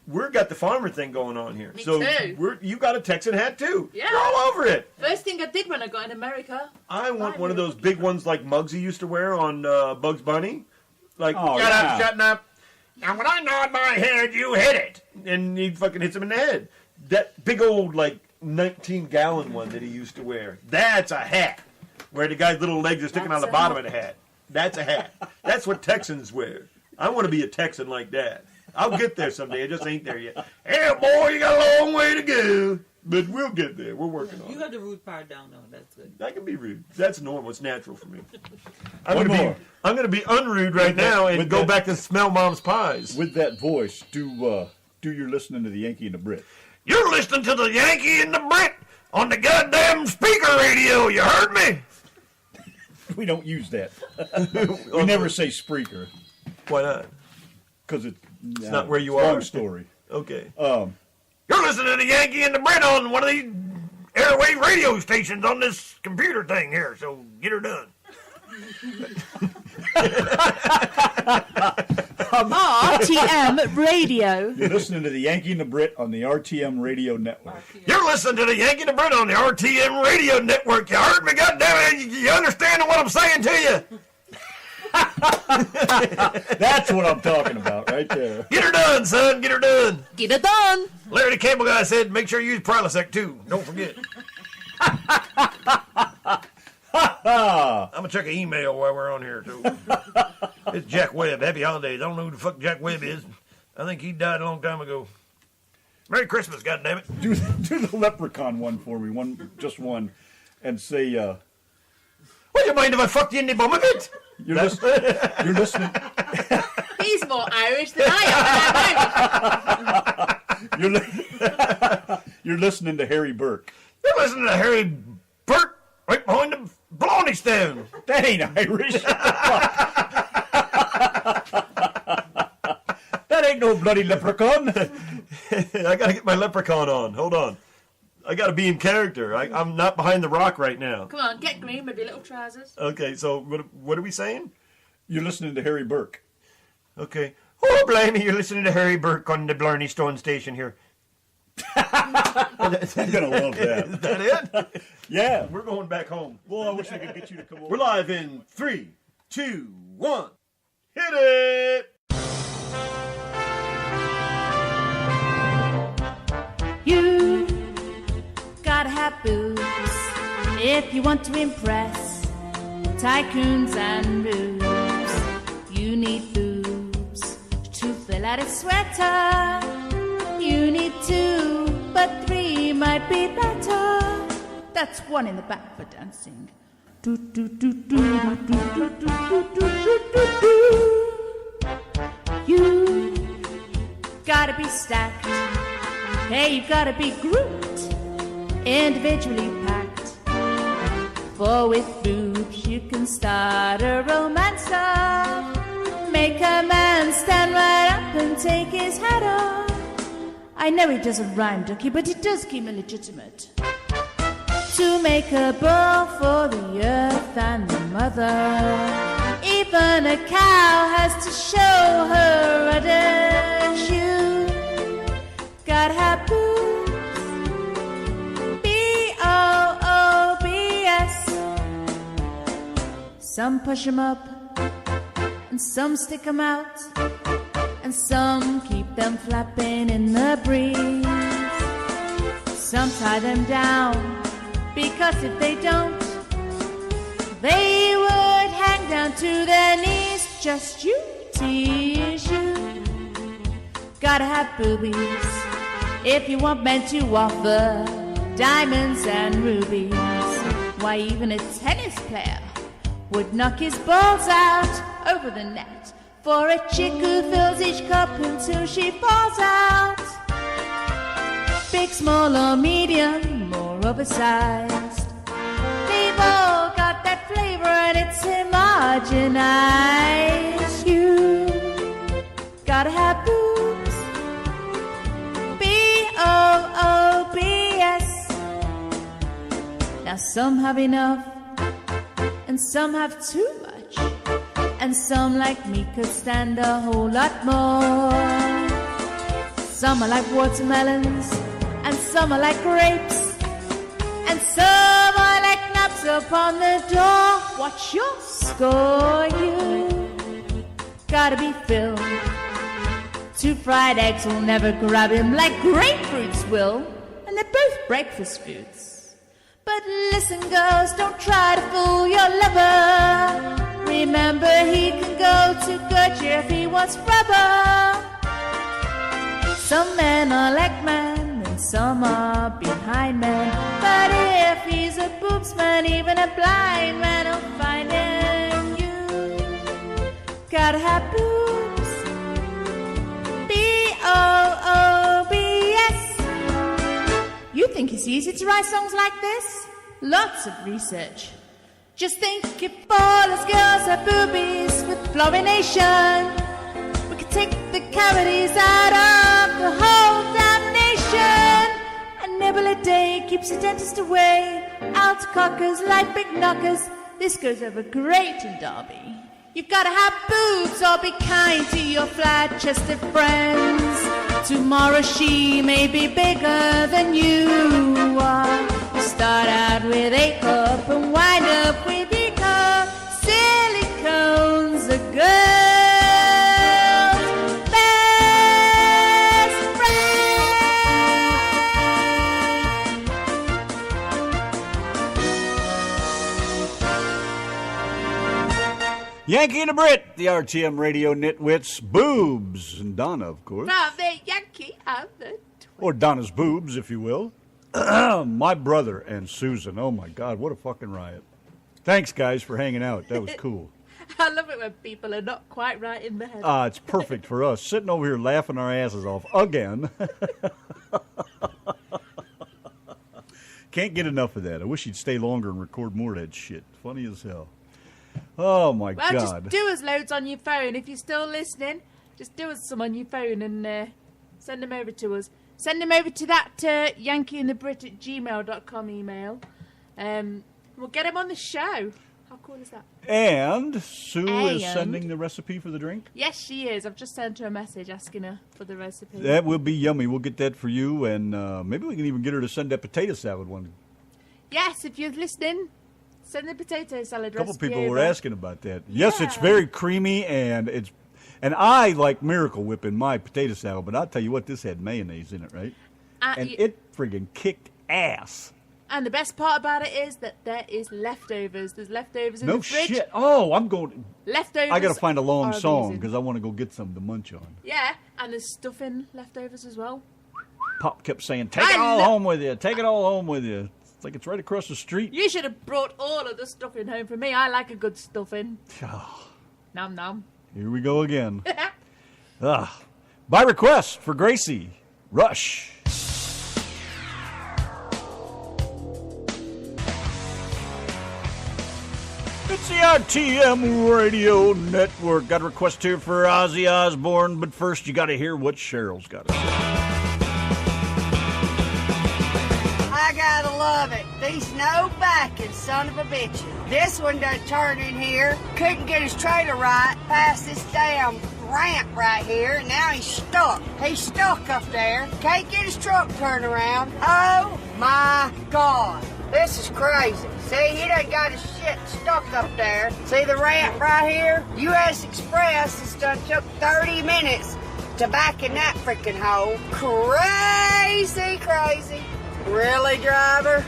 We've got the farmer thing going on here. Me so too. You got a Texan hat, too. Yeah. You're all over it. First thing I did when I got in America. I want one of those big ones like Muggsy used to wear on Bugs Bunny. Like, Oh, shut yeah. up, shutting up. Now, when I nod my head, you hit it. And he fucking hits him in the head. That big old, 19-gallon one that he used to wear. That's a hat. Where the guy's little legs are sticking out the bottom of the hat. That's a hat. That's what Texans wear. I want to be a Texan like that. I'll get there someday. I just ain't there yet. Hey, boy, you got a long way to go. But we'll get there. We're working on You it. got the rude part down, though. That's good. I can be rude. That's normal. It's natural for me. One more. I'm going to be unrude right now and with go that- back and smell Mom's pies. With that voice, do your listening to the Yankee and the Brit. You're listening to the Yankee and the Brit on the goddamn speaker radio. You heard me? We don't use that. We never say Spreaker Why not? because it's not where you long are. story. Okay. Um, You're listening to the Yankee and the Brit on one of these airwave radio stations on this computer thing here, so get her done. RTM Radio. you're listening to the Yankee and the Brit on the RTM Radio Network. You're listening to the Yankee and the Brit on the RTM radio network. You heard me, goddammit. You understand what I'm saying to you? That's what I'm talking about right there. Get her done, son. Get her done. Get it done. Larry the Cable Guy said, make sure you use Prilosec, too. Don't forget. I'm going to check an email while we're on here, too. It's Jack Webb. Happy holidays. I don't know who the fuck Jack Webb is. I think he died a long time ago. Merry Christmas, goddammit. Do the leprechaun one for me, just one, and say, Would you mind if I fucked you in the bum of it? you're listening. He's more Irish than I am. You're listening to Harry Burke. You're listening to Harry Burt right behind the baloney stand. That ain't Irish. That ain't no bloody leprechaun. I got to get my leprechaun on. Hold on. I got to be in character. I'm not behind the rock right now. Come on, get green with your little trousers. Okay, so what are we saying? You're listening to Harry Burke. Okay. Oh, blimey, you're listening to Harry Burke on the Blarney Stone Station here. You're gonna love that. Is that it? Yeah. We're going back home. Well, I wish I could get you to come over. We're live in 3, 2, 1. Hit it! You gotta have boobs if you want to impress tycoons and rubes. You need boobs to fill out a sweater. You need 2, but 3 might be better. That's 1 in the back for dancing. Do, do, do, do, do, do, do, do, do, do, do, do. You gotta be stacked. Hey, you gotta be grouped, individually packed. For with boobs you can start a romance off. Make a man stand right up and take his hat off. I know it doesn't rhyme, Ducky, but it does keep me legitimate. To make a ball for the earth and the mother. Even a cow has to show her udder. You gotta have boobs. B-O-O-B. Some push 'em up, and some stick 'em out, and some keep them flapping in the breeze. Some tie them down, because if they don't, they would hang down to their knees. Just you tease you. Gotta have boobies if you want men to offer diamonds and rubies. Why, even a tennis player would knock his balls out over the net for a chick who fills each cup until she falls out. Big, small or medium or oversized, they've all got that flavor and it's homogenized. You gotta have boobs, B-O-O-B-S. Now some have enough and some have too much, and some like me could stand a whole lot more. Some are like watermelons, and some are like grapes, and some are like knobs upon the door. What's your score? You gotta be filled. 2 fried eggs will never grab him like grapefruits will, and they're both breakfast foods. But listen, girls, don't try to fool your lover. Remember, he can go to Goodyear if he wants rubber. Some men are like men, and some are behind men. But if he's a boobsman, even a blind man will find him. You gotta have boobs, B-O-O-B-S. You think it's easy to write songs like this? Lots of research. Just think if all us girls had boobies with fluorination, we could take the cavities out of the whole damn nation. A nibble a day keeps the dentist away. Out cockers like big knockers. This goes over great in Derby. You've gotta have boobs or be kind to your flat-chested friends. Tomorrow she may be bigger than you are. You start out with A cup and wind up with E cup. Silicone's a girl's best friend. Yankee and the Brit, the RTM radio nitwits, boobs, and Donna, of course. From the Yankee and the Or Donna's boobs, if you will. My brother and Susan. Oh, my God, what a fucking riot. Thanks, guys, for hanging out. That was cool. I love it when people are not quite right in the head. It's perfect for us. Sitting over here laughing our asses off again. Can't get enough of that. I wish he'd stay longer and record more of that shit. Funny as hell. Oh, my well, God. Just do us loads on your phone. If you're still listening, just do us some on your phone and send them over to us. Send them over to that yankeeandthebrit@gmail.com email. We'll get them on the show. How cool is that? And Sue is sending the recipe for the drink? Yes, she is. I've just sent her a message asking her for the recipe. That will be yummy. We'll get that for you, and maybe we can even get her to send that potato salad one. Yes, if you're listening, send the potato salad recipe. A couple people over. were asking about that. Yes, Yeah. it's very creamy, and I like Miracle Whip in my potato salad, but I'll tell you what, this had mayonnaise in it, right? And it friggin' kicked ass. And the best part about it is that there is leftovers. There's leftovers in No the fridge. shit. Oh, I'm going. Leftovers. I got to find a long are song amazing. because I want to go get some to munch on. Yeah, and there's stuffing leftovers as well. Pop kept saying, "Take it all home with you. Take it all home with you." It's like it's right across the street. You should have brought all of the stuffing home for me. I like a good stuffing. Nom nom. Here we go again. By request for Gracie, Rush. It's the RTM Radio Network. Got a request here for Ozzy Osbourne, but first you got to hear what Cheryl's got to say. I gotta love it. These no backing son of a bitches. This one done turned in here. Couldn't get his trailer right past this damn ramp right here. And now he's stuck. He's stuck up there. Can't get his truck turned around. Oh my God. This is crazy. See, he done got his shit stuck up there. See the ramp right here? U.S. Express has done took 30 minutes to back in that freaking hole. Crazy, crazy. Really, driver?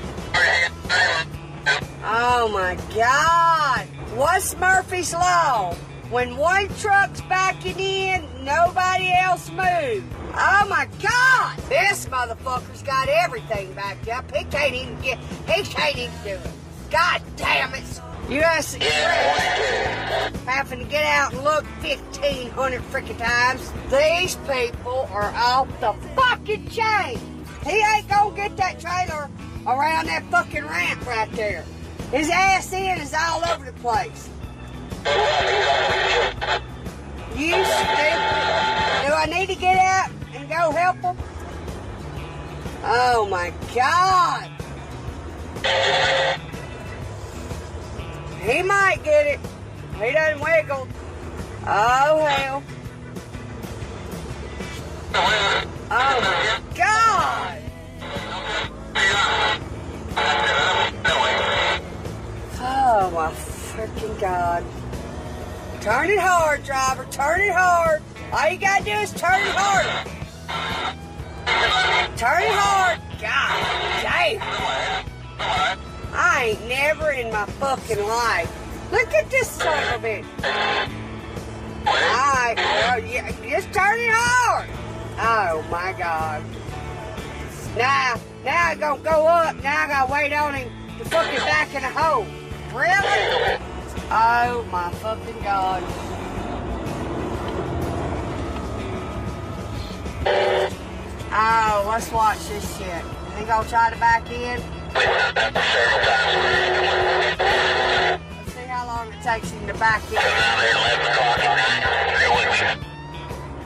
Oh my God. What's Murphy's Law? When one truck's backing in, nobody else moves. Oh my God! This motherfucker's got everything backed up. He can't even do it. God damn it! U.S. Express having to get out and look 1,500 freaking times. These people are off the fucking chain. He ain't gonna get that trailer around that fucking ramp right there. His ass end is all over the place. You stupid. Do I need to get out and go help him? Oh my God. He might get it. He doesn't wiggle. Oh hell. Oh my God. Oh my freaking God. Turn it hard, driver. Turn it hard. All you gotta do is turn it hard. Turn it hard. God damn. I ain't never in my fucking life. Look at this son of a bitch. Alright, well, yeah, just turn it hard. Oh my God. Now I gonna go up. Now I gotta wait on him to fucking back in the hole. Really? Oh my fucking God. Oh, let's watch this shit. They gonna try to back in? Let's see how long it takes him to back in.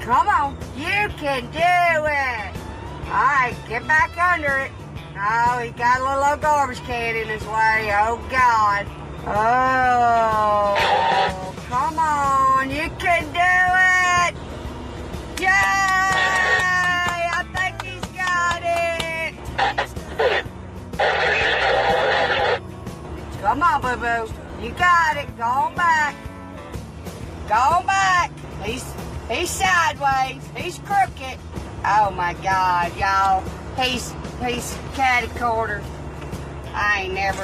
Come on, you can do it. Alright, get back under it. Oh, he got a little old garbage can in his way. Oh God. Oh, come on, you can do it! Yay! I think he's got it! Come on, boo-boo. You got it. Go on back. Go on back. He's sideways. He's crooked. Oh, my God, y'all. He's catty-cornered. I ain't never...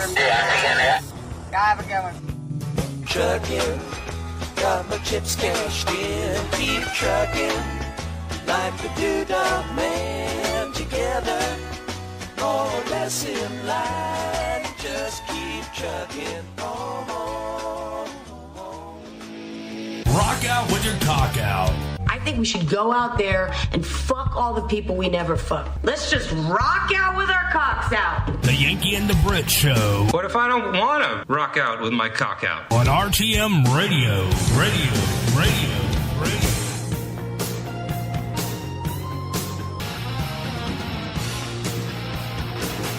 Driver going. Trucking, got my chips cashed in. Keep trucking, like the Doodah Man. Together, more or less in line. Just keep trucking on. Rock out with your cock out. I think we should go out there and fuck all the people we never fucked. Let's just rock out with our cocks out. The Yanki and the Brit Show. What if I don't want to rock out with my cock out? On RTM Radio.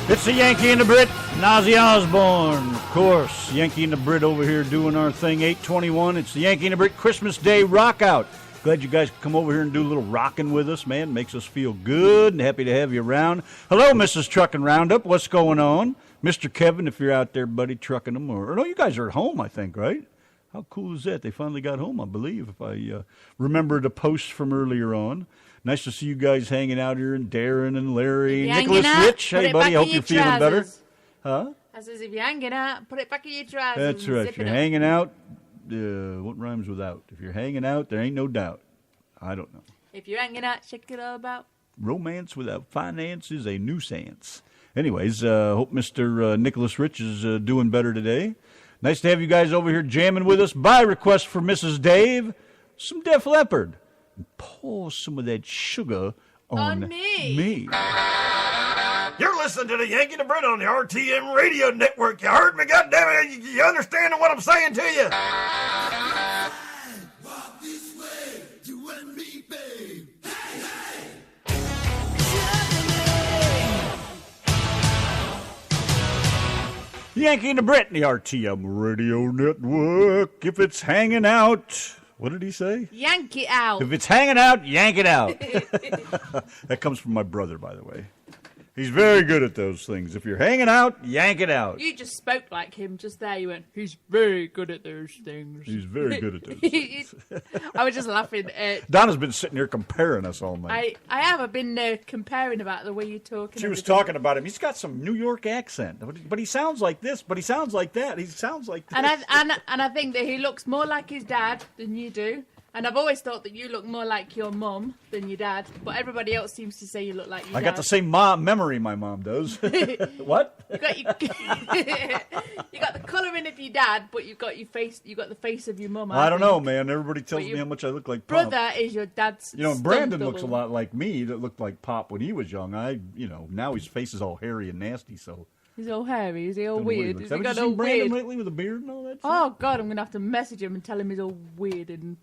It's the Yankee and the Brit, Ozzy Osbourne, of course. Yankee and the Brit over here doing our thing, 8:21. It's the Yankee and the Brit Christmas Day Rock Out. Glad you guys could come over here and do a little rocking with us, man. Makes us feel good and happy to have you around. Hello, Mrs. Truckin' Roundup. What's going on? Mr. Kevin, if you're out there, buddy, trucking them. Or no, you guys are at home, I think, right? How cool is that? They finally got home, I believe, if I remember the post from earlier on. Nice to see you guys hanging out here, and Darren and Larry. Nicholas Rich, hey, buddy, hope you're feeling better. Huh? I says, if you're hanging out, put it back in your trousers. That's right. If you're hanging out, what rhymes with out? If you're hanging out, there ain't no doubt. I don't know. If you're hanging out, check it all about. Romance without finance is a nuisance. Anyways, hope Mr. Nicholas Rich is doing better today. Nice to have you guys over here jamming with us. By request for Mrs. Dave, some Def Leppard. And pour some of that sugar on me. You're listening to the Yankee and the Brit on the RTM radio network. You heard me, goddammit. You understand what I'm saying to you? Walk this way, you and me, babe. Yankee and the Brit, the RTM radio network. If it's hanging out... What did he say? Yank it out. If it's hanging out, yank it out. That comes from my brother, by the way. He's very good at those things. If you're hanging out, yank it out. You just spoke like him just there. You went, he's very good at those things. He's very good at those things. I was just laughing. Donna's been sitting here comparing us all night. I have. I've been comparing about the way you talk. She was talking about him. He's got some New York accent, but he sounds like this, but he sounds like that. He sounds like this. And I think that he looks more like his dad than you do. And I've always thought that you look more like your mum than your dad, but everybody else seems to say you look like your dad. I got the same memory my mom does. What? You got the colouring of your dad, but you've got your face. You got the face of your mum. I don't know, man. Everybody tells me how much I look like Pop. Brother is your dad's. You know, Brandon looks a lot like me. That looked like Pop when he was young. Now his face is all hairy and nasty. So he's all hairy. Is he all weird? Have you seen Brandon lately with a beard and all that? Oh God, I'm gonna have to message him and tell him he's all weird and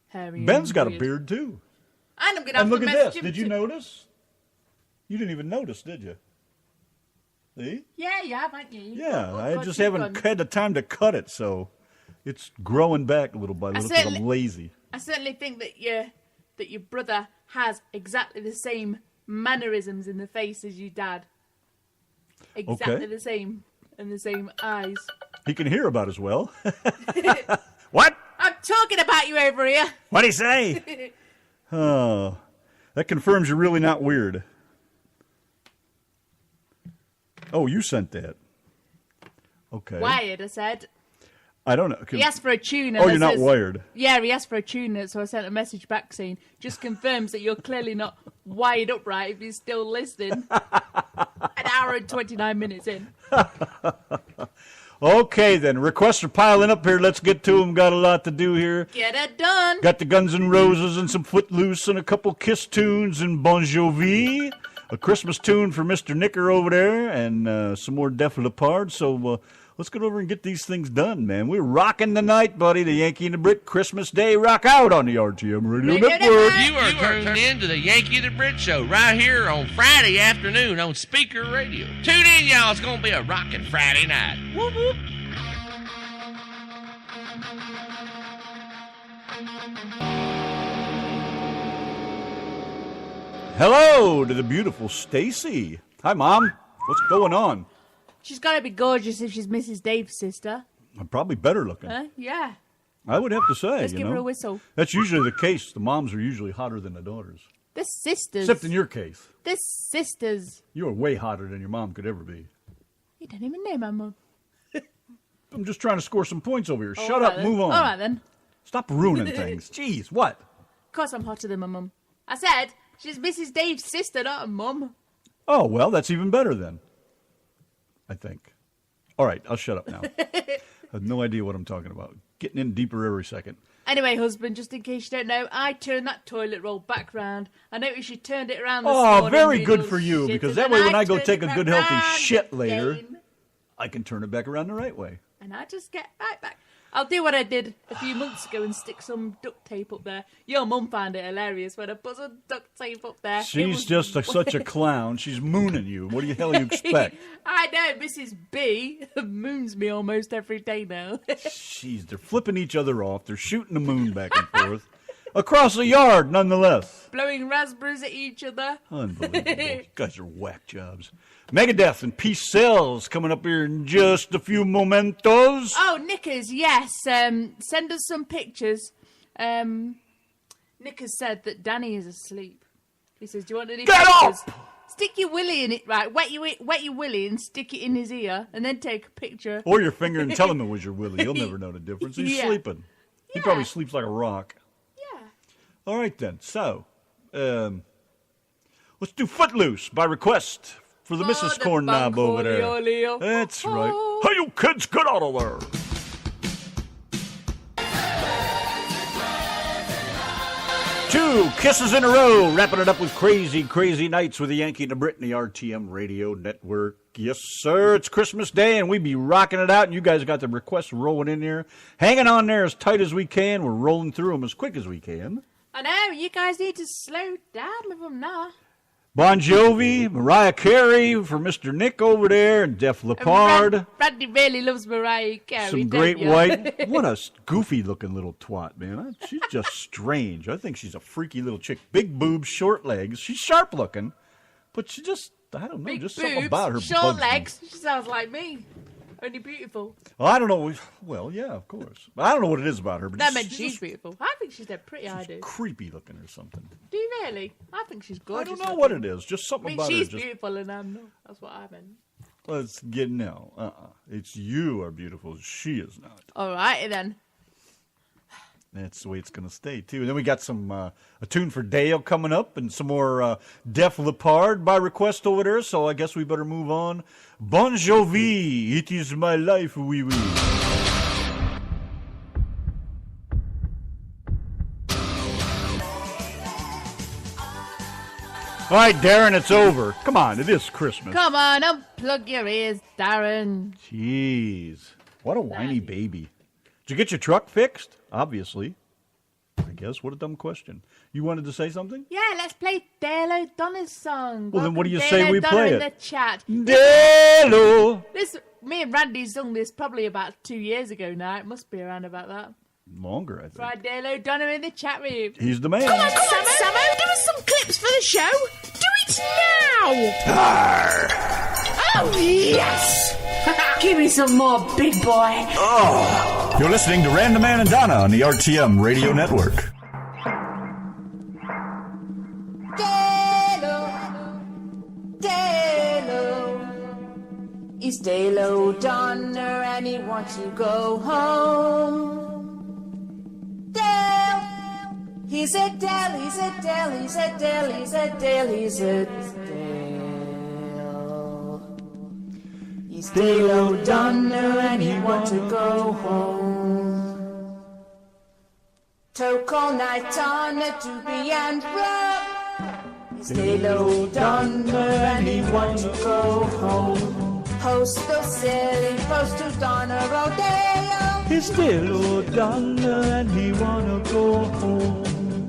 hairy. Ben's got a beard too. And I'm gonna have look to at message this. him. Did you notice? You didn't even notice, did you? See? Yeah, you have, haven't you? Yeah, I just haven't had the time to cut it, so it's growing back little by little because I'm lazy. I certainly think that your brother has exactly the same mannerisms in the face as your dad. Exactly the same, and the same eyes. He can hear about as well. What? I'm talking about you over here. What'd he say? Oh, that confirms you're really not weird. Oh, you sent that. Okay. Wired, I said. I don't know. He asked for a tune. Oh, you're not wired. Yeah, he asked for a tune, so I sent a message back saying, just confirms that you're clearly not wired up right if you're still listening. An hour and 29 minutes in. Okay, then. Requests are piling up here. Let's get to them. Got a lot to do here. Get it done. Got the Guns N' Roses and some Footloose and a couple Kiss tunes and Bon Jovi. A Christmas tune for Mr. Nicker over there and some more Def Leppard. So let's get over and get these things done, man. We're rocking the night, buddy. The Yankee and the Brit Christmas Day rock out on the RTM Radio Network. You are tuned in to the Yankee and the Brit Show right here on Friday afternoon on Speaker Radio. Tune in, y'all. It's going to be a rocking Friday night. Whoop, whoop. Hello to the beautiful Stacy. Hi, Mom. What's going on? She's got to be gorgeous if she's Mrs. Dave's sister. I'm probably better looking. Yeah. I would have to say. Let's give her a whistle. That's usually the case. The moms are usually hotter than the daughters. They're sisters. Except in your case. They're sisters. You're way hotter than your mom could ever be. You don't even know my mum. I'm just trying to score some points over here. Shut up, move on. All right, then. Stop ruining things. Jeez, what? Of course I'm hotter than my mum. I said she's Mrs. Dave's sister, not a mum. Oh, well, that's even better then. I think. All right, I'll shut up now. I have no idea what I'm talking about. Getting in deeper every second. Anyway, husband, just in case you don't know, I turned that toilet roll back round. I noticed you turned it around this morning. Oh, very good for you, because that way when I go take a good healthy shit later, again. I can turn it back around the right way. And I just get right back. I'll do what I did a few months ago and stick some duct tape up there. Your mum found it hilarious when I put some duct tape up there. She's just such a clown. She's mooning you. What the hell you expect? I know, Mrs. B moons me almost every day now. Jeez, they're flipping each other off. They're shooting the moon back and forth. Across the yard, nonetheless. Blowing raspberries at each other. Unbelievable. You guys are whack jobs. Megadeth and Peace Cells coming up here in just a few momentos. Oh, Knickers, yes. Send us some pictures. Knickers said that Danny is asleep. He says, do you want any pictures? Up! Stick your willy in it, right? Wet your willy and stick it in his ear, and then take a picture. Or your finger and tell him it was your willy. He'll never know the difference. He's sleeping. He probably sleeps like a rock. Yeah. All right, then. So, let's do Footloose by request for the Mrs. Corn Knob over there. That's right. Hey, you kids, get out of there. Two kisses in a row, wrapping it up with Crazy, Crazy Nights with the Yankee and the Brit and the RTM Radio Network. Yes, sir, it's Christmas Day, and we be rocking it out, and you guys got the requests rolling in there. Hanging on there as tight as we can. We're rolling through them as quick as we can. I know, you guys need to slow down with them now. Bon Jovi, Mariah Carey for Mr. Nick over there, and Def Leppard. Randy really loves Mariah Carey. Some great white. What a goofy-looking little twat, man. She's just strange. I think she's a freaky little chick. Big boobs, short legs. She's sharp-looking, but she just I don't know, Big just boobs, something about her. short bugs me. legs. She sounds like me. Only beautiful. Well, I don't know. Well, yeah, of course. I don't know what it is about her. But That meant she's beautiful. I think she's dead pretty. I do. Creepy looking or something. Do you really? I think she's gorgeous. I don't know looking. what it is. Just I something mean, about she's her. Just, beautiful and I'm not. That's what I meant. let's get It's you are beautiful. She is not. All righty then. That's the way it's going to stay, too. And then we got some a tune for Dale coming up and some more Def Leppard by request over there. So I guess we better move on. Bon Jovi, It Is My Life, oui, oui. All right, Darren, it's over. Come on, it is Christmas. Come on, unplug your ears, Darren. Jeez. What a whiny baby. Did you get your truck fixed? Obviously. I guess. What a dumb question. You wanted to say something? Yeah, let's play Dale O'Donna's song. Well, then what do you Dale say we O'Donna play in it? the chat. Dale! Me and Randy sung this probably about 2 years ago now. It must be around about that. Longer, I think. Right, Dale O'Donna in the chat room. He's the man. Come on, Samo, give us some clips for the show. Do it now. Arr. Oh, yes. Give me some more, big boy. Oh. You're listening to Random Man and Donna on the RTM Radio Network. It's Dale O'Donna and he wants to go home. Dale, he's a Dale, he's a Dale, he's a Dale, he's a Dale, he's a Dale. He's Dale O'Donna and he wants to go home. Toke all night on a doobie and rub. He's Dale O'Donna and he wants to go home. Post those silly posts to Donna Rodeo. He's Dale O'Donna and he wanna go home.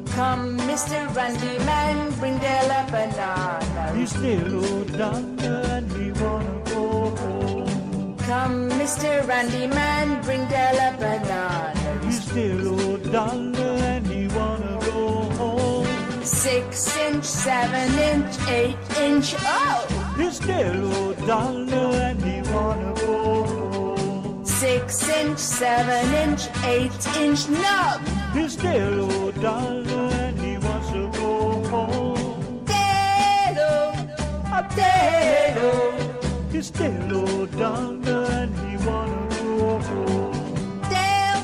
Come, Mr. Randy Man, bring Dale a banana. He's Dale O'Donna and he wanna go home. Come, Mr. Randy Man, bring Dale a banana. He's Dale O'Donna and he wanna go home. 6 inch, 7 inch, 8 inch, oh! He's Dale O'Donna and he wanna go home. 6 inch, 7 inch, 8 inch, no! He's Dale O'Donna and he wants to go home. Dale, Dale, He's Dale O'Donna and he wanna go home. Dale,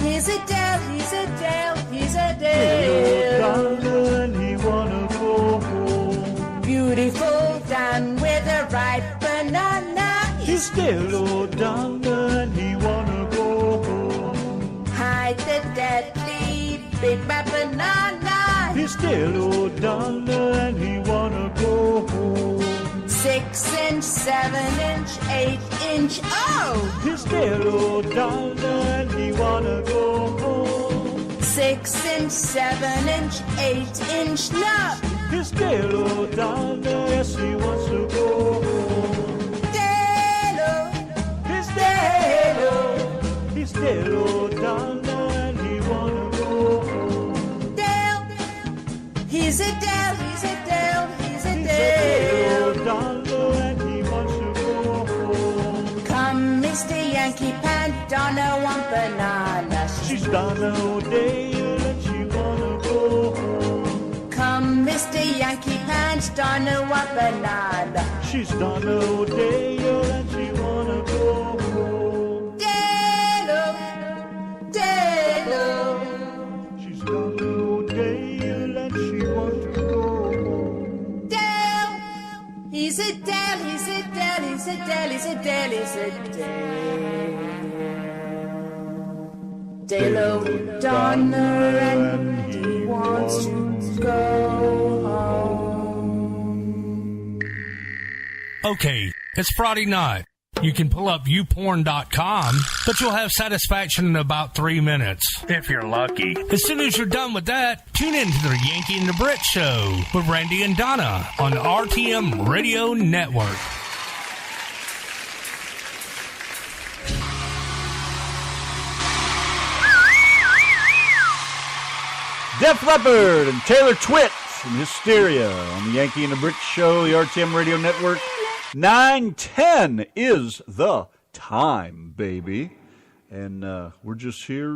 he's a Dale, he's a Dale, he's a Dale Dale. O'Donna and he wanna go home. Beautiful Dan with a ripe banana. He's Dale O'Donna and he wanna go home. Hide the deadly big bad banana. He's Dale O'Donna and he wanna go home. 6 inch, 7 inch, 8 inch, oh! He's Dale O'Donna and he wanna go home. 6 inch, 7 inch, 8 inch, no! He's Dale O'Donna, yes he wants to go home. Dale, He's Dale, he's Dale O'Donna and he wanna go home. Dale, he's a Dale, he's a Dale, he's a Dale Dale. O'Donna and he wants to go home. Come, Mr. Yankee Pant, Donna one banana. She's Donna O'Dale and she wanna go home. Come, Mr. Yankee Pants, Donna one banana. She's Donna O'Dale and she wanna go home. Dale, Dale. She's Donna O'Dale and she wants to go home. Dale, he's a Dale, he's a Dale, he's a Dale, he's a Dale, he's a Dale. Dale O'Donna and he wants to go home. Okay, it's Friday night. You can pull up youporn.com, but you'll have satisfaction in about 3 minutes, if you're lucky. As soon as you're done with that, tune in to the Yanki and the Brit Show with Randy and Donna on the RTM Radio Network. Def Leppard and Taylor Twit from Hysteria on the Yankee and the Brit Show, the RTM Radio Network. 9:10 is the time, baby. And we're just here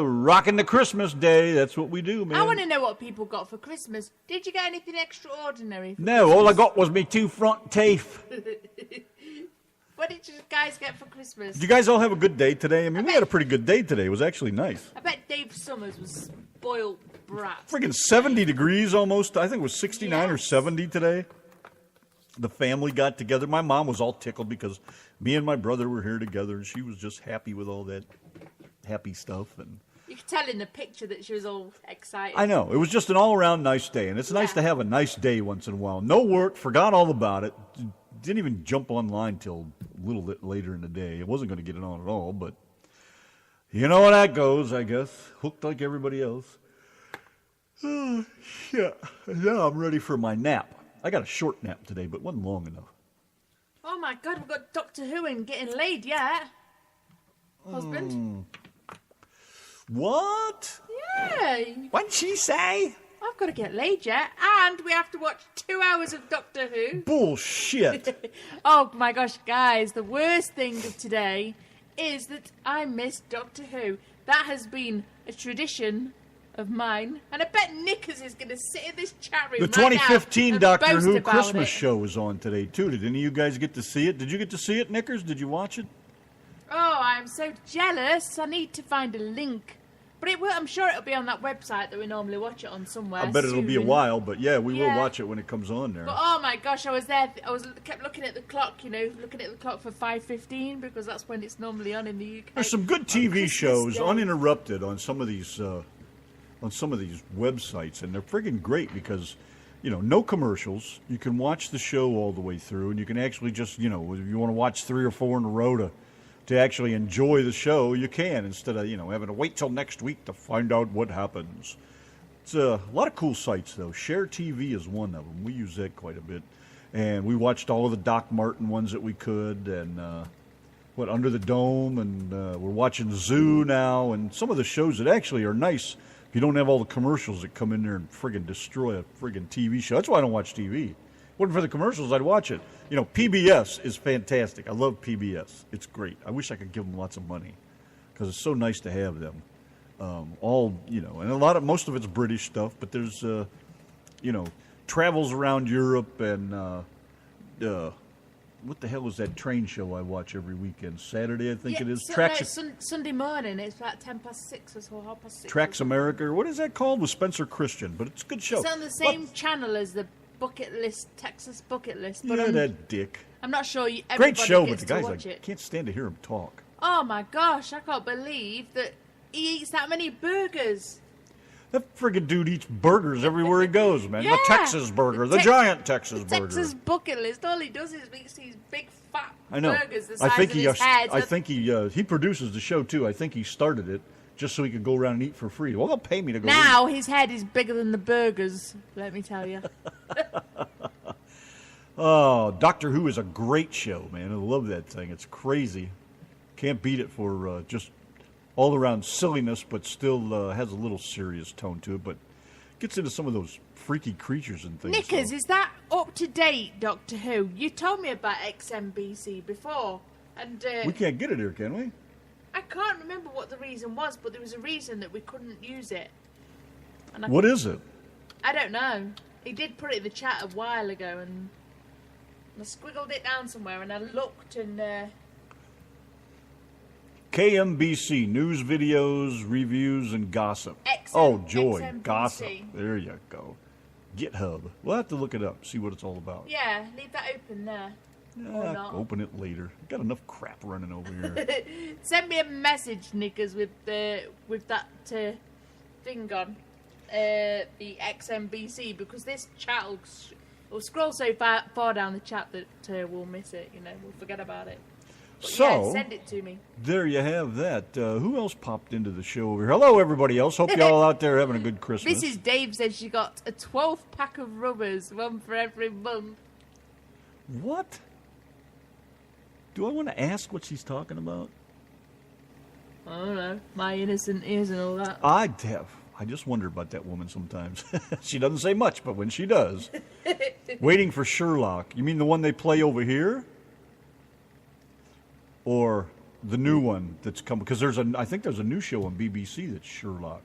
rocking the Christmas day. That's what we do, man. I want to know what people got for Christmas. Did you get anything extraordinary for No, all I got was me 2 front teeth. What did you guys get for Christmas? Did you guys all have a good day today? I mean, we had a pretty good day today. It was actually nice. I bet Dave Summers was spoiled brat. Friggin' 70 degrees almost. I think it was 69 or 70 today. The family got together. My mom was all tickled because me and my brother were here together, and she was just happy with all that happy stuff. And you could tell in the picture that she was all excited. I know. It was just an all-around nice day, and it's nice to have a nice day once in a while. No work, forgot all about it. Didn't even jump online till a little bit later in the day. It wasn't going to get it on at all, but you know how that goes, I guess. Hooked like everybody else. Yeah. Now I'm ready for my nap. I got a short nap today, but wasn't long enough. Oh my God, we've got Doctor Who in getting laid yet. Husband. What? Yeah. What'd she say? I've got to get laid yet, and we have to watch 2 hours of Doctor Who. Bullshit. Oh my gosh, guys, the worst thing of today is that I missed Doctor Who. That has been a tradition of mine, and I bet Nickers is going to sit in this chat room The right 2015 now Doctor and boast Who about Christmas it. show was on today, too. Did any of you guys get to see it? Did you get to see it, Nickers? Did you watch it? Oh, I'm so jealous. I need to find a link. But it will, I'm sure it'll be on that website that we normally watch it on somewhere. I bet it'll be a soon. while, but yeah, we will Yeah. watch it when it comes on there. But oh my gosh, I was there. Kept looking at the clock, looking at the clock for 5:15 because that's when it's normally on in the UK. There's some good TV Christmas shows Day. uninterrupted on some of these websites, and they're friggin' great because, no commercials. You can watch the show all the way through, and you can actually just, if you want to watch 3 or 4 in a row to actually enjoy the show, you can, instead of, having to wait till next week to find out what happens. It's a lot of cool sites, though. Share TV is one of them. We use that quite a bit. And we watched all of the Doc Martin ones that we could, and Under the Dome, and we're watching Zoo now, and some of the shows that actually are nice if you don't have all the commercials that come in there and friggin' destroy a friggin' TV show. That's why I don't watch TV. Wasn't for the commercials, I'd watch it. PBS is fantastic. I love PBS. It's great. I wish I could give them lots of money because it's so nice to have them. And most of it's British stuff, but there's, travels around Europe and, what the hell is that train show I watch every weekend? Saturday, I think it is. Sunday morning. It's about 6:10 or so, 6:30. Tracks America, or what is that called? With Spencer Christian, but it's a good show. It's on the same channel as the Bucket List, Texas Bucket List. But Yeah, that dick. I'm not sure everybody Great show, but gets the to guy's watch like, it. can't stand to hear him talk. Oh my gosh, I can't believe that he eats that many burgers. That friggin' dude eats burgers everywhere he goes, man. Yeah. The Texas burger, the giant Texas burger. Texas Bucket List. All he does is eats these big fat I know. burgers the size I think of his head. I think he produces the show too. I think he started it just so he could go around and eat for free. Well, they'll pay me to go. Now his head is bigger than the burgers. Let me tell you. Oh, Doctor Who is a great show, man. I love that thing. It's crazy. Can't beat it for just all around silliness, but still has a little serious tone to it. But gets into some of those freaky creatures and things. Nickers, is that up to date, Doctor Who? You told me about XMBC before, and We can't get it here, can we? I can't remember what the reason was, but there was a reason that we couldn't use it. And What is it? I don't know. He did put it in the chat a while ago, and I squiggled it down somewhere, and I looked, and KMBC, news, videos, reviews, and gossip. Oh, joy. XMBC. Gossip. There you go. GitHub. We'll have to look it up, see what it's all about. yeah, leave that open there. Or not. Open it later. Got enough crap running over here. Send me a message, Nickers, with that thing on the XMBC, because this chat will scroll so far down the chat that we'll miss it. We'll forget about it. But So, yeah, send it to me. There you have that. Who else popped into the show over here? Hello, everybody else. Hope y'all out there having a good Christmas. Mrs. Dave said she got a 12-pack of rubbers, one for every month. What? Do I want to ask what she's talking about? I don't know. My innocent ears and all that. I I just wonder about that woman sometimes. She doesn't say much, but when she does. Waiting for Sherlock. You mean the one they play over here? Or the new one that's coming? Because I think there's a new show on BBC that's Sherlock.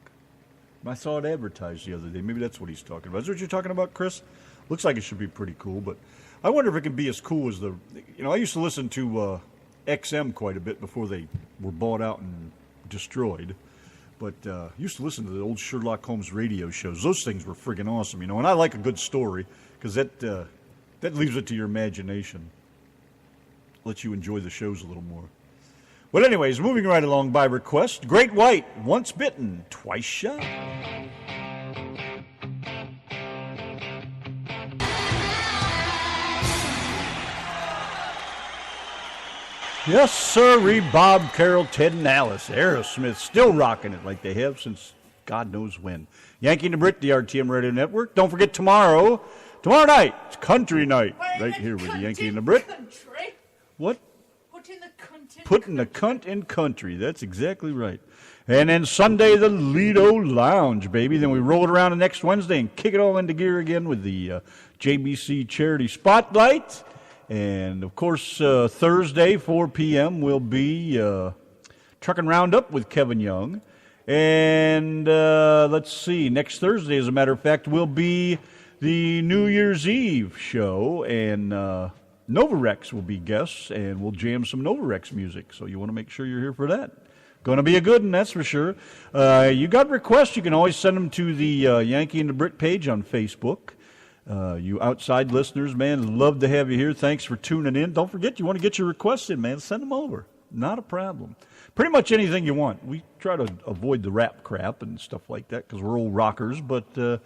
I saw it advertised the other day. Maybe that's what he's talking about. Is that what you're talking about, Chris? Looks like it should be pretty cool, but I wonder if it can be as cool as I used to listen to XM quite a bit before they were bought out and destroyed. But used to listen to the old Sherlock Holmes radio shows. Those things were friggin' awesome, and I like a good story because that leaves it to your imagination. Lets you enjoy the shows a little more. Well, anyways, moving right along by request, Great White, Once Bitten, Twice Shy. Yes, sir, Bob, Carroll, Ted, and Alice. Aerosmith still rocking it like they have since God knows when. Yanki and the Brit, the RTM Radio Network. Don't forget tomorrow night, it's country night, right here with the Yanki and the Brit. Country? What? Putting the cunt in country. That's exactly right. And then Sunday, the Lido Lounge, baby. Then we roll it around the next Wednesday and kick it all into gear again with the JBC Charity Spotlight. And, of course, Thursday, 4 p.m., will be Truckin' Roundup with Kevin Young. And let's see, next Thursday, as a matter of fact, will be the New Year's Eve show. And Novarex will be guests, and we'll jam some Novarex music. So you want to make sure you're here for that. Going to be a good one, that's for sure. You got requests, you can always send them to the Yankee and the Brit page on Facebook. You outside listeners, man, love to have you here. Thanks for tuning in. Don't forget, you want to get your requests in, man, send them over. Not a problem. Pretty much anything you want. We try to avoid the rap crap and stuff like that because we're old rockers, but if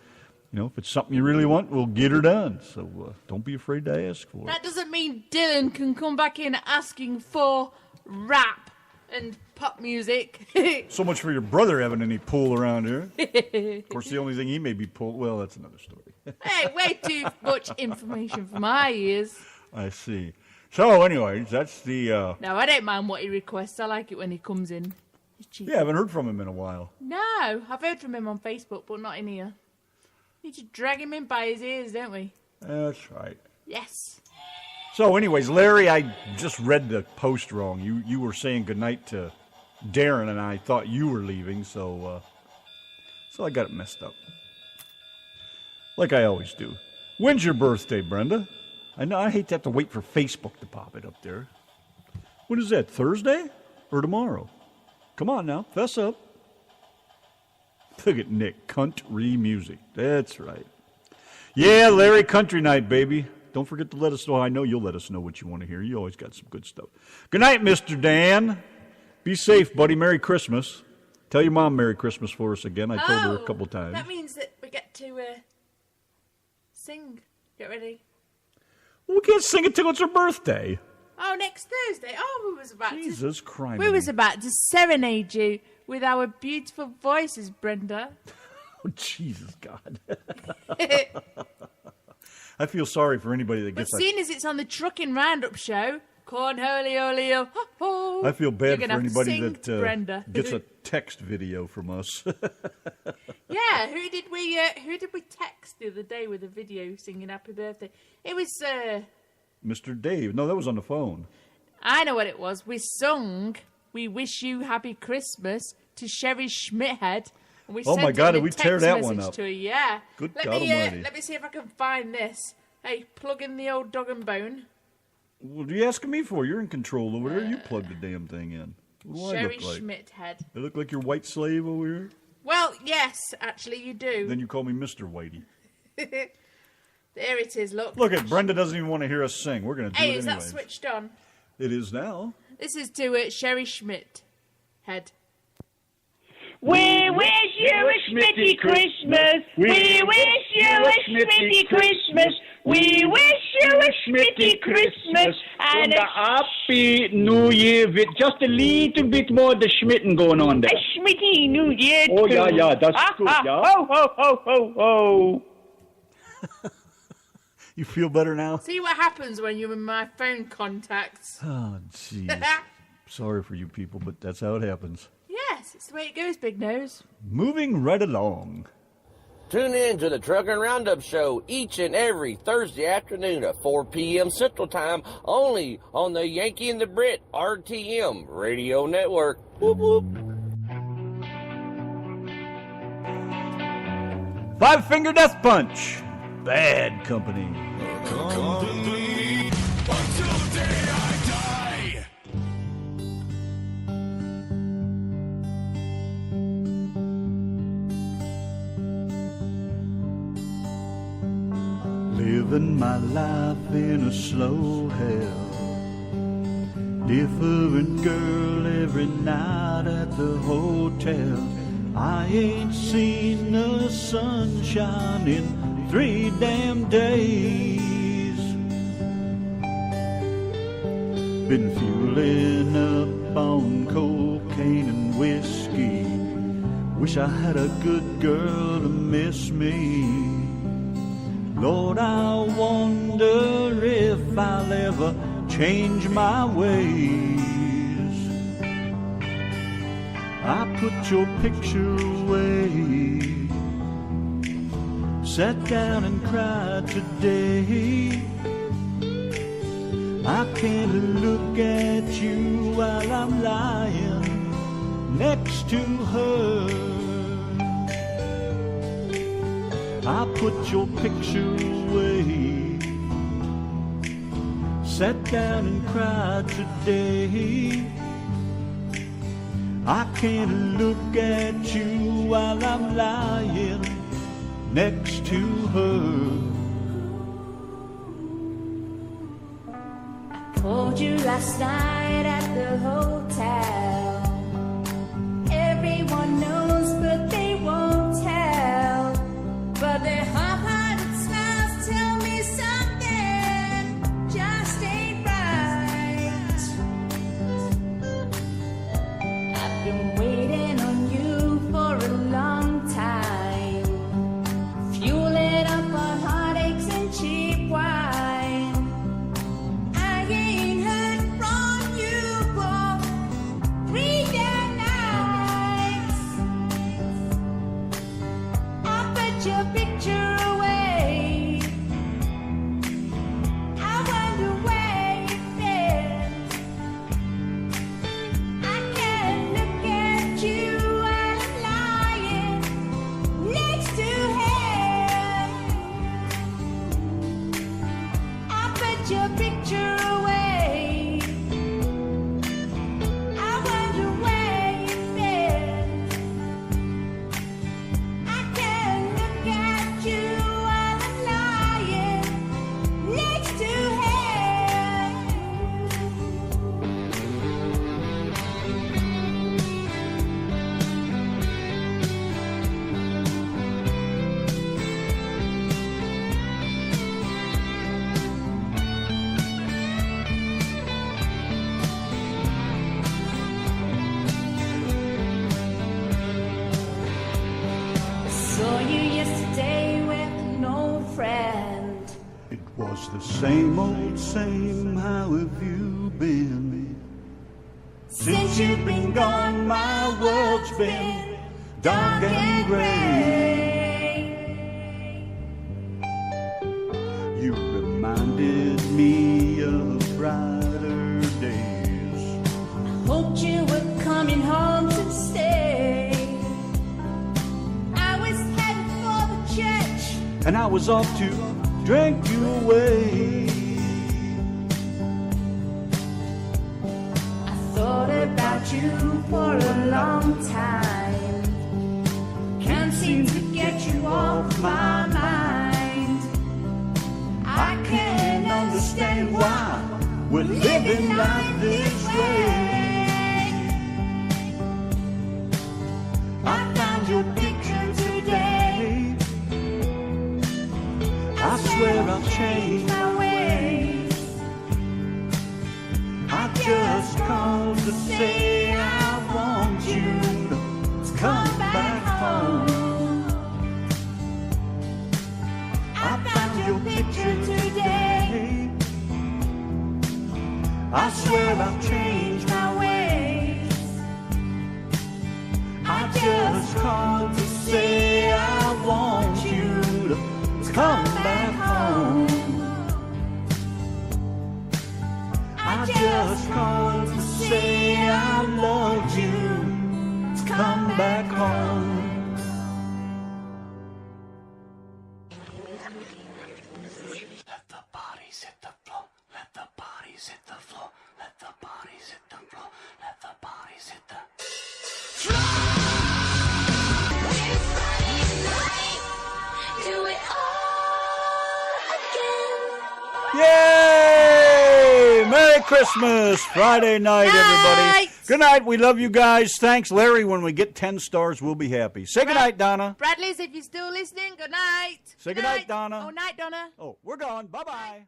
it's something you really want, we'll get her done. So don't be afraid to ask for it. That doesn't mean Dylan can come back in asking for rap and pop music. So much for your brother having any pull around here. Of course, the only thing he may be pulled, well, that's another story. Hey, way too much information for my ears. I see. So, anyways, that's the... No, I don't mind what he requests. I like it when he comes in. Yeah, I haven't heard from him in a while. No, I've heard from him on Facebook, but not in here. We need to drag him in by his ears, don't we? That's right. Yes. So, anyways, Larry, I just read the post wrong. You were saying goodnight to Darren, and I thought you were leaving, so I got it messed up. Like I always do. When's your birthday, Brenda? I know I hate to have to wait for Facebook to pop it up there. When is that, Thursday or tomorrow? Come on now, fess up. Look at Nick, country music. That's right. Yeah, Larry, country night, baby. Don't forget to let us know. I know you'll let us know what you want to hear. You always got some good stuff. Good night, Mr. Dan. Be safe, buddy. Merry Christmas. Tell your mom Merry Christmas for us again. I told her a couple times. That means that we get to sing. Get ready. Well, we can't sing it till it's her birthday. Oh, next Thursday. Oh, Jesus Christ. We was about to serenade you with our beautiful voices, Brenda. Oh, Jesus God. I feel sorry for anybody that gets... But seeing as it's on the Trucking Roundup show, Cornholio, ho, ho, I feel bad for anybody that gets a text video from us. Yeah, who did we text the other day with a video singing Happy Birthday? It was Mr. Dave. No, that was on the phone. I know what it was. We sung "We Wish You Happy Christmas" to Sherry Schmidhead. And we oh my God! Did we tear that one up? To her. Yeah. Good God Almighty! Let me see if I can find this. Hey, plug in the old dog and bone. What are you asking me for? You're in control over there. You plug the damn thing in. What do I Sherry look like? Schmidhead. I look like your white slave over here? Well, yes, actually you do. Then you call me Mr. Whitey. There it is, look. Look, Brenda doesn't even want to hear us sing. We're going to do it Hey, is anyways. that switched on? It is now. This is to Sherry Schmidhead. We wish you a Schmitty Christmas. We wish you a Schmitty Christmas. We wish you a Schmitty Christmas. And a happy New Year with just a little bit more the Schmitten going on there. A Schmitty New Year too. Oh, yeah, that's good, yeah. Ho, ho, ho, ho, ho. You feel better now? See what happens when you're in my phone contacts. Oh, jeez. Sorry for you people, but that's how it happens. Yes. Yes, it's the way it goes, Big Nose. Moving right along. Tune in to the Truckin' Roundup Show each and every Thursday afternoon at 4 p.m. Central Time, only on the Yankee and the Brit RTM Radio Network. Whoop, whoop. Five Finger Death Punch. Bad company. Until the day I die. Living my life in a slow hell. Different girl every night at the hotel. I ain't seen the sunshine in 3 damn days. Been fueling up on cocaine and whiskey. Wish I had a good girl to miss me. Lord, I wonder if I'll ever change my ways. I put your picture away, sat down and cried today. I can't look at you while I'm lying next to her. I put your picture away, sat down and cried today. I can't look at you while I'm lying next to her. I called you last night at the hotel. Everyone knows, but they won't tell. But their half-hearted smiles tell me something just ain't right. I've been waiting on you for a long time, fueling up on heartaches and cheap wine. I ain't heard from you for 3 damn nights. I put your picture away. I wonder where you've been. I can't look at you while I'm lying next to him. I put your picture away. I wonder where you've been. I can't look at you while I'm lying next to him. I saw you yesterday with an old friend. It was the same old same, how have you been? Since you've been gone, my world's been dark and gray. You reminded me of brighter days. Hoped you were coming home to stay. I was headed for the church. And I was off to drink you away. I thought about you for a long time. Can't seem to get you off my mind. I can't understand why We're living life this way. I found your picture today. I swear I'll change my ways. I just called to say I want you to come back home. I found your picture today. I swear I'll change my ways. just called to say I want you to come back home. I just called to say I love you. Come back home. Let the bodies hit the floor. Let the bodies hit the floor. Let the bodies hit the floor. Let the bodies hit the Do it all again. Yay! Merry Christmas! Friday night, everybody. Good night. We love you guys. Thanks, Larry. When we get 10 stars, we'll be happy. Say good night, Donna. Bradley's, if you're still listening, good night. Say good night, Donna. Oh, night, Donna. Oh, we're gone. Bye-bye.